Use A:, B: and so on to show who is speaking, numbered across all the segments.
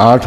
A: 8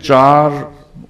A: 4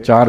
A: 4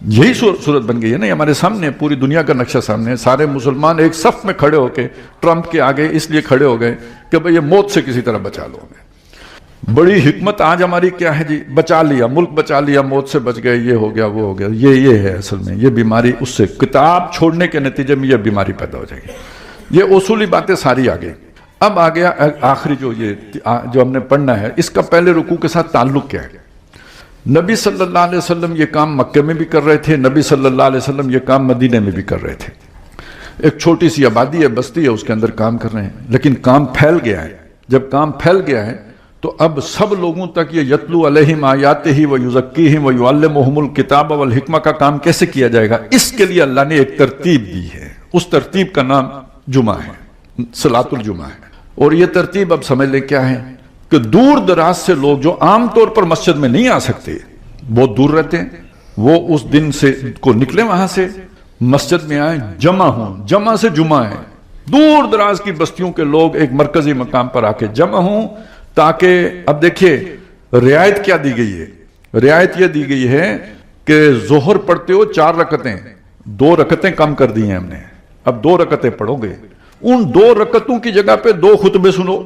A: یہی صورت بن گئی ہے نا ہمارے سامنے، پوری دنیا کا نقشہ سامنے ہے. سارے مسلمان ایک صف میں کھڑے ہو کے ٹرمپ کے آگے اس لیے کھڑے ہو گئے کہ بھئی یہ موت سے کسی طرح بچا لو گے. بڑی حکمت آج ہماری کیا ہے جی؟ بچا لیا، ملک بچا لیا، موت سے بچ گئے، یہ ہو گیا وہ ہو گیا. یہ ہے اصل میں یہ بیماری. اس سے کتاب چھوڑنے کے نتیجے میں یہ بیماری پیدا ہو جائے گی. یہ اصولی باتیں ساری آ گئی. اب آ گیا آخری جو ہم نے پڑھنا ہے، اس کا پہلے رکوع کے ساتھ تعلق کیا ہے؟ نبی صلی اللہ علیہ وسلم یہ کام مکے میں بھی کر رہے تھے، نبی صلی اللہ علیہ وسلم یہ کام مدینے میں بھی کر رہے تھے. ایک چھوٹی سی آبادی ہے، بستی ہے، اس کے اندر کام کر رہے ہیں، لیکن کام پھیل گیا ہے. جب کام پھیل گیا ہے تو اب سب لوگوں تک یہ یتلو علیہم آیاتہ ویزکیہم ویعلمہم الکتاب والحکمہ کا کام کیسے کیا جائے گا؟ اس کے لیے اللہ نے ایک ترتیب دی ہے. اس ترتیب کا نام جمعہ ہے، صلاۃ الجمعہ ہے. اور یہ ترتیب اب سمجھ لیں کیا ہے کہ دور دراز سے لوگ جو عام طور پر مسجد میں نہیں آ سکتے، بہت دور رہتے ہیں، وہ اس دن سے کو نکلے وہاں سے مسجد میں آئیں، جمع ہوں. جمع سے جمعہ ہے. دور دراز کی بستیوں کے لوگ ایک مرکزی مقام پر آ کے جمع ہوں، تاکہ اب دیکھیے رعایت کیا دی گئی ہے. رعایت یہ دی گئی ہے کہ ظہر پڑھتے ہو 4 رکعتیں، 2 رکعتیں کم کر دی ہیں ہم نے، اب 2 رکعتیں پڑھو گے. ان 2 رکعتوں کی جگہ پہ 2 خطبے سنو.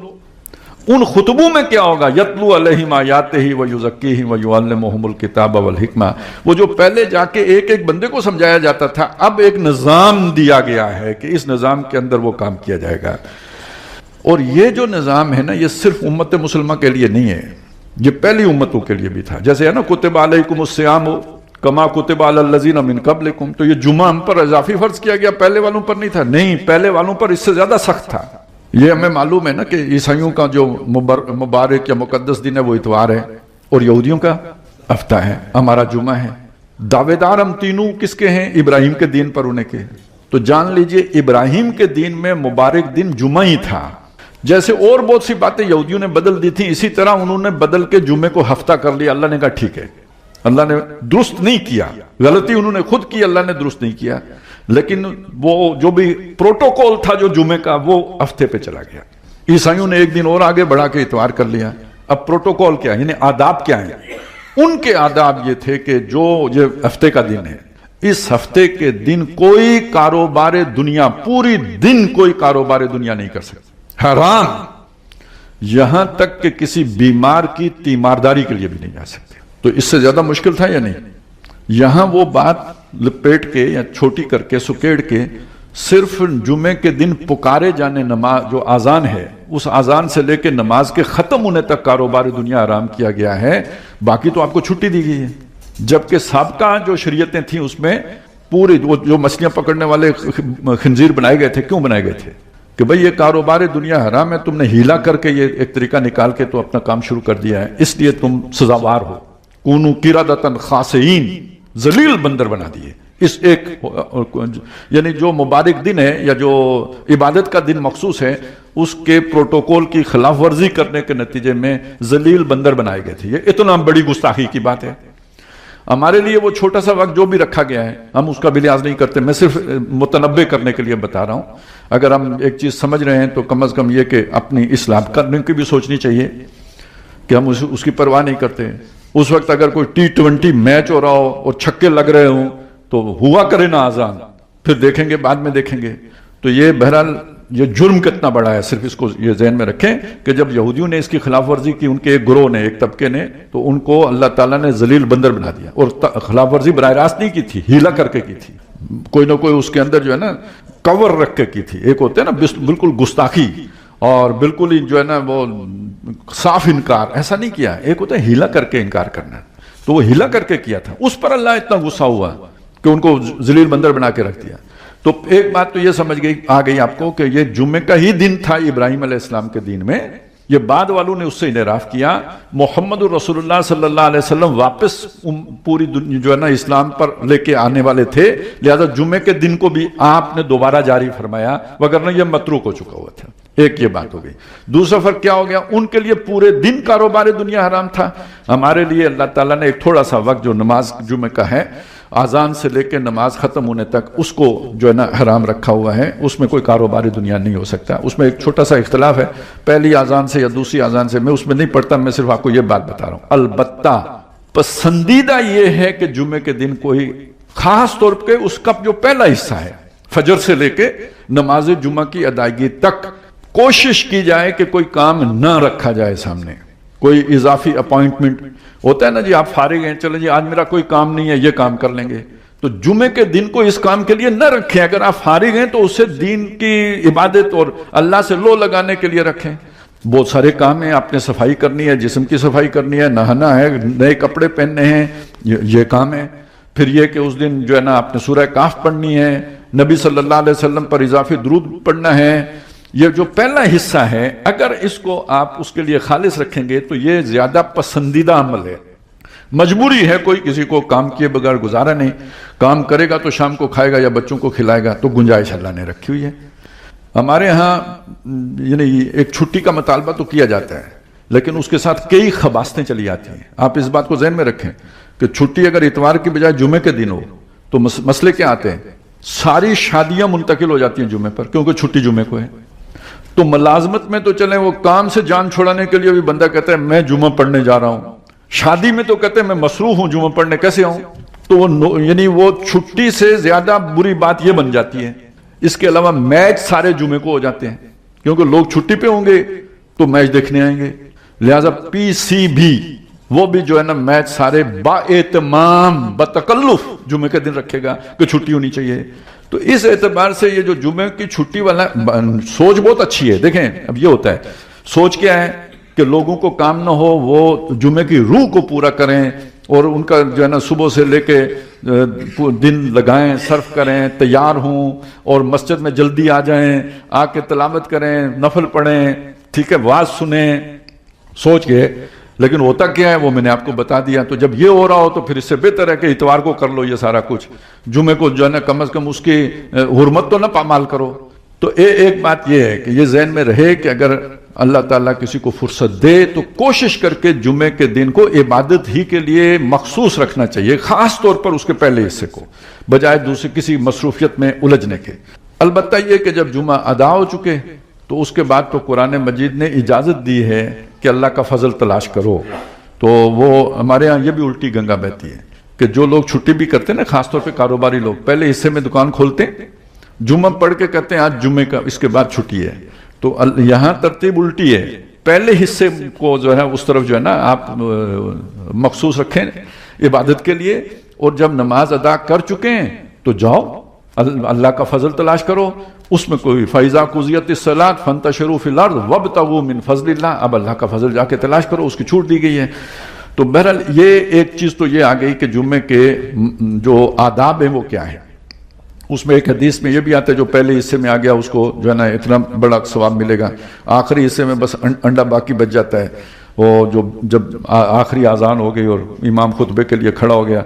A: ان خطبوں میں کیا ہوگا؟ یتلو علیہم آیاتہ ویزکیہم ویعلمہم الکتاب والحکمہ. وہ جو پہلے جا کے ایک ایک بندے کو سمجھایا جاتا تھا، اب ایک نظام دیا گیا ہے کہ اس نظام کے اندر وہ کام کیا جائے گا. اور یہ جو نظام ہے نا، یہ صرف امت مسلمہ کے لیے نہیں ہے، یہ پہلی امتوں کے لیے بھی تھا. جیسے ہے نا کتب علیکم الصیام کما کتب علی الذین من قبلکم، تو یہ جمعہ ہم پر اضافی فرض کیا گیا، پہلے والوں پر نہیں تھا. نہیں، پہلے والوں پر اس سے زیادہ سخت تھا. یہ ہمیں معلوم ہے نا کہ عیسائیوں کا جو مبارک یا مقدس دن ہے وہ اتوار ہے، اور یہودیوں کا ہفتہ ہے، ہمارا جمعہ ہے. دعوے دار ہم تینوں کس کے ہیں؟ ابراہیم کے دین پر ہونے کے. تو جان لیجئے ابراہیم کے دین میں مبارک دن جمعہ ہی تھا. جیسے اور بہت سی باتیں یہودیوں نے بدل دی تھیں، اسی طرح انہوں نے بدل کے جمعے کو ہفتہ کر لیا. اللہ نے کہا ٹھیک ہے، اللہ نے درست نہیں کیا، غلطی انہوں نے خود کی، اللہ نے درست نہیں کیا. لیکن وہ جو بھی پروٹوکول تھا جو جمعے کا، وہ ہفتے پہ چلا گیا. عیسائیوں نے ایک دن اور آگے بڑھا کے اتوار کر لیا. اب پروٹوکول کیا ہے، یعنی آداب کیا ہیں؟ ان کے آداب یہ تھے کہ جو یہ ہفتے کا دن ہے، اس ہفتے کے دن کوئی کاروبار دنیا، پوری دن کوئی کاروبار دنیا نہیں کر سکتا، حرام. یہاں تک کہ کسی بیمار کی تیمارداری کے لیے بھی نہیں جا سکتے. تو اس سے زیادہ مشکل تھا یا نہیں؟ یہاں وہ بات لپیٹ کے یا چھوٹی کر کے سکیڑ کے صرف جمعے کے دن پکارے جانے نماز جو آزان ہے، اس آزان سے لے کے نماز کے ختم ہونے تک کاروبار دنیا حرام کیا گیا ہے. باقی تو آپ کو چھٹی دی گئی ہے. جبکہ سابقہ جو شریعتیں تھیں اس میں پوری جو مچھلیاں پکڑنے والے خنزیر بنائے گئے تھے، کیوں بنائے گئے تھے؟ کہ بھئی یہ کاروبار دنیا حرام ہے، تم نے ہیلا کر کے یہ ایک طریقہ نکال کے تو اپنا کام شروع کر دیا ہے، اس لیے تم سزاوار ہو. کونوا قردۃ خاسئین، ذلیل بندر بنا دیے. اس ایک یعنی جو مبارک دن ہے یا جو عبادت کا دن مخصوص ہے، اس کے پروٹوکول کی خلاف ورزی کرنے کے نتیجے میں ذلیل بندر بنائے گئے تھے. یہ اتنا بڑی گستاخی کی بات ہے. ہمارے لیے وہ چھوٹا سا وقت جو بھی رکھا گیا ہے ہم اس کا بھی لحاظ نہیں کرتے. میں صرف متنبع کرنے کے لیے بتا رہا ہوں. اگر ہم ایک چیز سمجھ رہے ہیں تو کم از کم یہ کہ اپنی اصلاح کرنے کی بھی سوچنی چاہیے کہ ہم اس کی پرواہ نہیں کرتے. اس وقت اگر کوئی T20 میچ ہو رہا ہو اور چھکے لگ رہے ہوں تو ہوا کرے نا آزان، پھر دیکھیں گے، بعد میں دیکھیں گے. تو یہ بہرحال یہ جرم کتنا بڑا ہے، صرف اس کو یہ ذہن میں رکھیں کہ جب یہودیوں نے اس کی خلاف ورزی کی، ان کے ایک گروہ نے، ایک طبقے نے، تو ان کو اللہ تعالیٰ نے ذلیل بندر بنا دیا. اور خلاف ورزی براہ راست نہیں کی تھی، ہیلا کر کے کی تھی. کوئی نہ کوئی اس کے اندر جو ہے نا کور رکھ کے کی تھی. ایک ہوتے ہیں نا بالکل گستاخی اور بالکل ہی جو ہے نا وہ صاف انکار، ایسا نہیں کیا. ایک ہوتا ہے ہیلا کر کے انکار کرنا، تو وہ ہیلا کر کے کیا تھا. اس پر اللہ اتنا غصہ ہوا کہ ان کو ذلیل بندر بنا کے رکھ دیا. تو ایک بات تو یہ سمجھ آ گئی آپ کو کہ یہ جمعے کا ہی دن تھا ابراہیم علیہ السلام کے دین میں. یہ بعد والوں نے اس سے انحراف کیا. محمد الرسول اللہ صلی اللہ علیہ وسلم واپس پوری جو ہے نا اسلام پر لے کے آنے والے تھے، لہذا جمعے کے دن کو بھی آپ نے دوبارہ جاری فرمایا، وگرنہ یہ متروک ہو چکا ہوا تھا. ایک یہ بات ہو گئی. دوسرا فرق کیا ہو گیا؟ ان کے لیے پورے دن کاروبار دنیا حرام تھا. ہمارے لیے اللہ تعالیٰ نے ایک تھوڑا سا وقت جو نماز جمعے کا ہے، آذان سے لے کے نماز ختم ہونے تک، اس کو جو ہے نا حرام رکھا ہوا ہے. اس میں کوئی کاروبار دنیا نہیں ہو سکتا. اس میں ایک چھوٹا سا اختلاف ہے، پہلی آذان سے یا دوسری آذان سے، میں اس میں نہیں پڑھتا، میں صرف آپ کو یہ بات بتا رہا ہوں. البتہ پسندیدہ یہ ہے کہ جمعے کے دن کوئی خاص طور پہ اس کا جو پہلا حصہ ہے فجر سے لے کے نماز جمعہ کی ادائیگی تک کوشش کی جائے کہ کوئی کام نہ رکھا جائے سامنے. کوئی اضافی اپوائنٹمنٹ ہوتا ہے نا جی، آپ فارغ ہیں، چلیں جی آج میرا کوئی کام نہیں ہے، یہ کام کر لیں گے، تو جمعے کے دن کو اس کام کے لیے نہ رکھیں. اگر آپ فارغ ہیں تو اسے دین کی عبادت اور اللہ سے لو لگانے کے لیے رکھیں. بہت سارے کام ہیں، آپ نے صفائی کرنی ہے، جسم کی صفائی کرنی ہے، نہانا ہے، نئے کپڑے پہننے ہیں، یہ کام ہے. پھر یہ کہ اس دن جو ہے نا آپ نے سورہ کہف پڑھنی ہے، نبی صلی اللہ علیہ وسلم پر اضافی درود پڑھنا ہے. یہ جو پہلا حصہ ہے اگر اس کو آپ اس کے لیے خالص رکھیں گے تو یہ زیادہ پسندیدہ عمل ہے. مجبوری ہے، کوئی کسی کو کام کیے بغیر گزارا نہیں. کام کرے گا تو شام کو کھائے گا یا بچوں کو کھلائے گا، تو گنجائش اللہ نے رکھی ہوئی ہے. ہمارے ہاں یعنی ایک چھٹی کا مطالبہ تو کیا جاتا ہے، لیکن اس کے ساتھ کئی خباستیں چلی جاتی ہیں. آپ اس بات کو ذہن میں رکھیں کہ چھٹی اگر اتوار کی بجائے جمعے کے دن ہو تو مسئلے کیا آتے ہیں؟ ساری شادیاں منتقل ہو جاتی ہیں جمعے پر، کیونکہ چھٹی جمعے کو ہے. تو ملازمت میں تو چلیں وہ کام سے جان چھوڑانے کے لیے بھی بندہ کہتا ہے میں جمعہ پڑھنے جا رہا ہوں، شادی میں تو کہتے ہیں میں مصروف ہوں، جمعہ پڑھنے کیسے آؤں؟ تو یعنی وہ چھٹی سے زیادہ بری بات یہ بن جاتی ہے. اس کے علاوہ میچ سارے جمعے کو ہو جاتے ہیں، کیونکہ لوگ چھٹی پہ ہوں گے تو میچ دیکھنے آئیں گے. لہٰذا پی سی بھی وہ بھی جو ہے نا میچ سارے با اہتمام بتکلف جمعے کے دن رکھے گا کہ چھٹی ہونی چاہیے. تو اس اعتبار سے یہ جو جمعے کی چھٹی والا سوچ بہت اچھی ہے. دیکھیں اب یہ ہوتا ہے، سوچ کیا ہے کہ لوگوں کو کام نہ ہو، وہ جمعے کی روح کو پورا کریں اور ان کا جو ہے نا صبح سے لے کے دن لگائیں، صرف کریں، تیار ہوں اور مسجد میں جلدی آ جائیں، آ کے تلاوت کریں، نفل پڑھیں، ٹھیک ہے، واعظ سنیں، سوچ کے. لیکن ہوتا کیا ہے وہ میں نے آپ کو بتا دیا. تو جب یہ ہو رہا ہو تو پھر اس سے بہتر ہے کہ اتوار کو کر لو یہ سارا کچھ، جمعے کو جو ہے نا کم از کم اس کی حرمت تو نہ پامال کرو. تو ایک بات یہ ہے کہ یہ ذہن میں رہے کہ اگر اللہ تعالیٰ کسی کو فرصت دے تو کوشش کر کے جمعے کے دن کو عبادت ہی کے لیے مخصوص رکھنا چاہیے، خاص طور پر اس کے پہلے حصے کو، بجائے دوسری کسی مصروفیت میں الجھنے کے. البتہ یہ کہ جب جمعہ ادا ہو چکے تو اس کے بعد تو قرآن مجید نے اجازت دی ہے کہ اللہ کا فضل تلاش کرو. تو وہ ہمارے ہاں یہ بھی الٹی گنگا بہتی ہے کہ جو لوگ چھٹی بھی کرتے ہیں نا، خاص طور پہ کاروباری لوگ، پہلے حصے میں دکان کھولتے ہیں، جمعہ پڑھ کے کہتے ہیں آج جمعے کا، اس کے بعد چھٹی ہے. تو یہاں ترتیب الٹی ہے. پہلے حصے کو جو ہے اس طرف جو ہے نا آپ مخصوص رکھیں عبادت کے لیے، اور جب نماز ادا کر چکے ہیں تو جاؤ اللہ کا فضل تلاش کرو. اس میں کوئی فَإِذَا قُضِيَتِ الصَّلَاةُ فَانتَشِرُوا فِي الْأَرْضِ وَابْتَغُوا مِنْ فَضْلِ اللَّهِ. اب اللہ کا فضل جا کے تلاش کرو، اس کی چھوٹ دی گئی ہے. تو بہرحال یہ ایک چیز تو یہ آ گئی کہ جمعے کے جو آداب ہیں وہ کیا ہیں. اس میں ایک حدیث میں یہ بھی آتا ہے جو پہلے حصے میں آ گیا اس کو جو ہے نا اتنا بڑا ثواب ملے گا، آخری حصے میں بس انڈا باقی بچ جاتا ہے. وہ جب آخری اذان ہو گئی اور امام خطبے کے لیے کھڑا ہو گیا،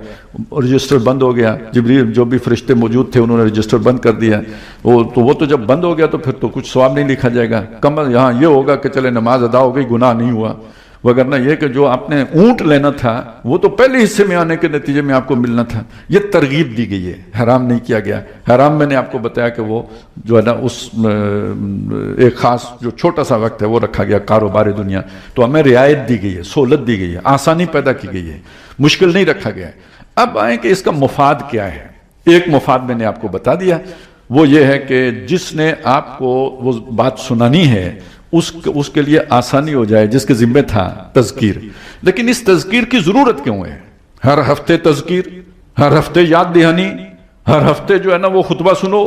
A: رجسٹر بند ہو گیا، جبریل جو بھی فرشتے موجود تھے انہوں نے رجسٹر بند کر دیا. وہ تو جب بند ہو گیا تو پھر تو کچھ ثواب نہیں لکھا جائے گا. کم یہاں یہ ہوگا کہ چلے نماز ادا ہو گئی، گناہ نہیں ہوا. وگرنہ یہ کہ جو آپ نے اونٹ لینا تھا وہ تو پہلے حصے میں آنے کے نتیجے میں آپ کو ملنا تھا. یہ ترغیب دی گئی ہے، حرام نہیں کیا گیا. حرام میں نے آپ کو بتایا کہ وہ جو ہے نا اس ایک خاص جو چھوٹا سا وقت ہے وہ رکھا گیا، کاروبار دنیا. تو ہمیں رعایت دی گئی ہے، سہولت دی گئی ہے، آسانی پیدا کی گئی ہے، مشکل نہیں رکھا گیا ہے. اب آئیں کہ اس کا مفاد کیا ہے. ایک مفاد میں نے آپ کو بتا دیا، وہ یہ ہے کہ جس نے آپ کو وہ بات سنانی ہے اس کے لیے آسانی ہو جائے، جس کے ذمہ تھا تذکیر. لیکن اس تذکیر کی ضرورت کیوں ہے؟ ہر ہفتے تذکیر، ہر ہفتے یاد دہانی، ہر ہفتے جو ہے نا وہ خطبہ سنو،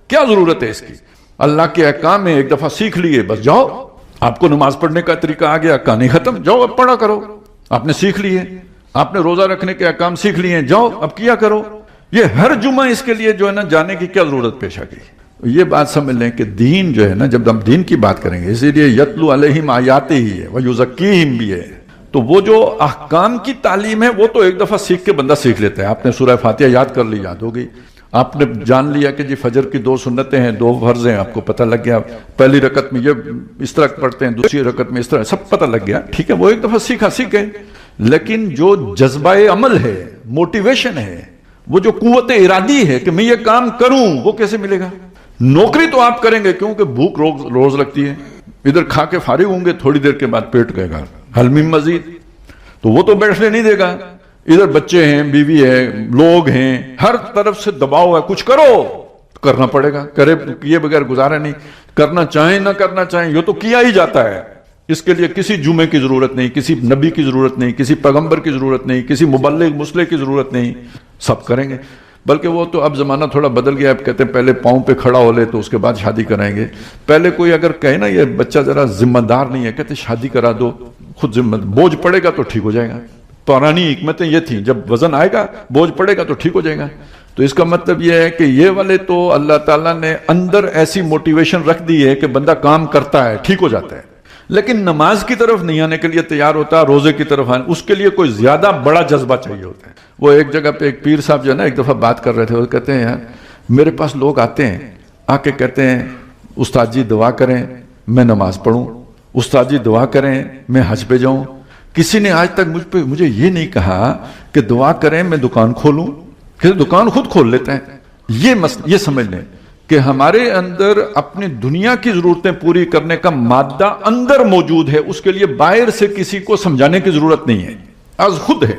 A: کیا ضرورت ہے اس کی؟ اللہ کے احکام میں ایک دفعہ سیکھ لیے بس جاؤ. آپ کو نماز پڑھنے کا طریقہ آ گیا، کہانی ختم، جاؤ اب پڑھا کرو. آپ نے سیکھ لیے، آپ نے روزہ رکھنے کے احکام سیکھ لیے، جاؤ اب کیا کرو. یہ ہر جمعہ اس کے لیے جو ہے نا جانے کی کیا ضرورت پیش آ گئی؟ یہ بات سمجھ لیں کہ دین جو ہے نا، جب ہم دین کی بات کریں گے اسی لیے یتلو علیہم آیاتہ ہی ہے ویزکیہم بھی ہے. تو وہ جو احکام کی تعلیم ہے وہ تو ایک دفعہ سیکھ کے بندہ سیکھ لیتا ہے. آپ نے سورہ فاتحہ یاد کر لی، یاد ہو گئی. آپ نے جان لیا کہ جی فجر کی 2 سنتیں ہیں، 2 فرض ہیں، آپ کو پتہ لگ گیا. پہلی رکعت میں یہ اس طرح پڑھتے ہیں، دوسری رکعت میں اس طرح، سب پتہ لگ گیا. ٹھیک ہے، وہ ایک دفعہ سیکھے. لیکن جو جذبہ عمل ہے، موٹیویشن ہے، وہ جو قوت ارادی ہے کہ میں یہ کام کروں، وہ کیسے ملے گا؟ نوکری تو آپ کریں گے کیونکہ بھوک روز لگتی ہے، ادھر کھا کے فارغ ہوں گے، تھوڑی دیر کے بعد پیٹ کہے گا حل من مزید، تو وہ تو بیٹھنے نہیں دے گا. ادھر بچے ہیں، بیوی ہے، لوگ ہیں، ہر طرف سے دباؤ ہے، کچھ کرو، کرنا پڑے گا، کرے کیے بغیر گزارا نہیں، کرنا چاہیں نہ کرنا چاہیں یہ تو کیا ہی جاتا ہے۔ اس کے لیے کسی جمعے کی ضرورت نہیں، کسی نبی کی ضرورت نہیں، کسی پیغمبر کی ضرورت نہیں، کسی مبلغ مسلح کی ضرورت نہیں، سب کریں گے۔ بلکہ وہ تو اب زمانہ تھوڑا بدل گیا، اب کہتے ہیں پہلے پاؤں پہ کھڑا ہو لے تو اس کے بعد شادی کرائیں گے۔ پہلے کوئی اگر کہے نا یہ بچہ ذرا ذمہ دار نہیں ہے، کہتے شادی کرا دو، خود ذمہ بوجھ پڑے گا تو ٹھیک ہو جائے گا۔ پرانی حکمتیں یہ تھیں، جب وزن آئے گا بوجھ پڑے گا تو ٹھیک ہو جائے گا۔ تو اس کا مطلب یہ ہے کہ یہ والے تو اللہ تعالیٰ نے اندر ایسی موٹیویشن رکھ دی ہے کہ بندہ کام کرتا ہے، ٹھیک ہو جاتا ہے، لیکن نماز کی طرف نہیں آنے کے لیے تیار ہوتا، روزے کی طرف آنے، اس کے لیے کوئی زیادہ بڑا جذبہ چاہیے ہوتا ہے۔ وہ ایک جگہ پہ ایک پیر صاحب جو ہے نا ایک دفعہ بات کر رہے تھے، وہ کہتے ہیں میرے پاس لوگ آتے ہیں، آ کے کہتے ہیں استاد جی دعا کریں میں نماز پڑھوں، استاد جی دعا کریں میں حج پہ جاؤں۔ کسی نے آج تک مجھے یہ نہیں کہا کہ دعا کریں میں دکان کھولوں، کہ دکان خود کھول لیتے ہیں۔ یہ سمجھ لیں کہ ہمارے اندر اپنی دنیا کی ضرورتیں پوری کرنے کا مادہ اندر موجود ہے، اس کے لیے باہر سے کسی کو سمجھانے کی ضرورت نہیں ہے، از خود ہے۔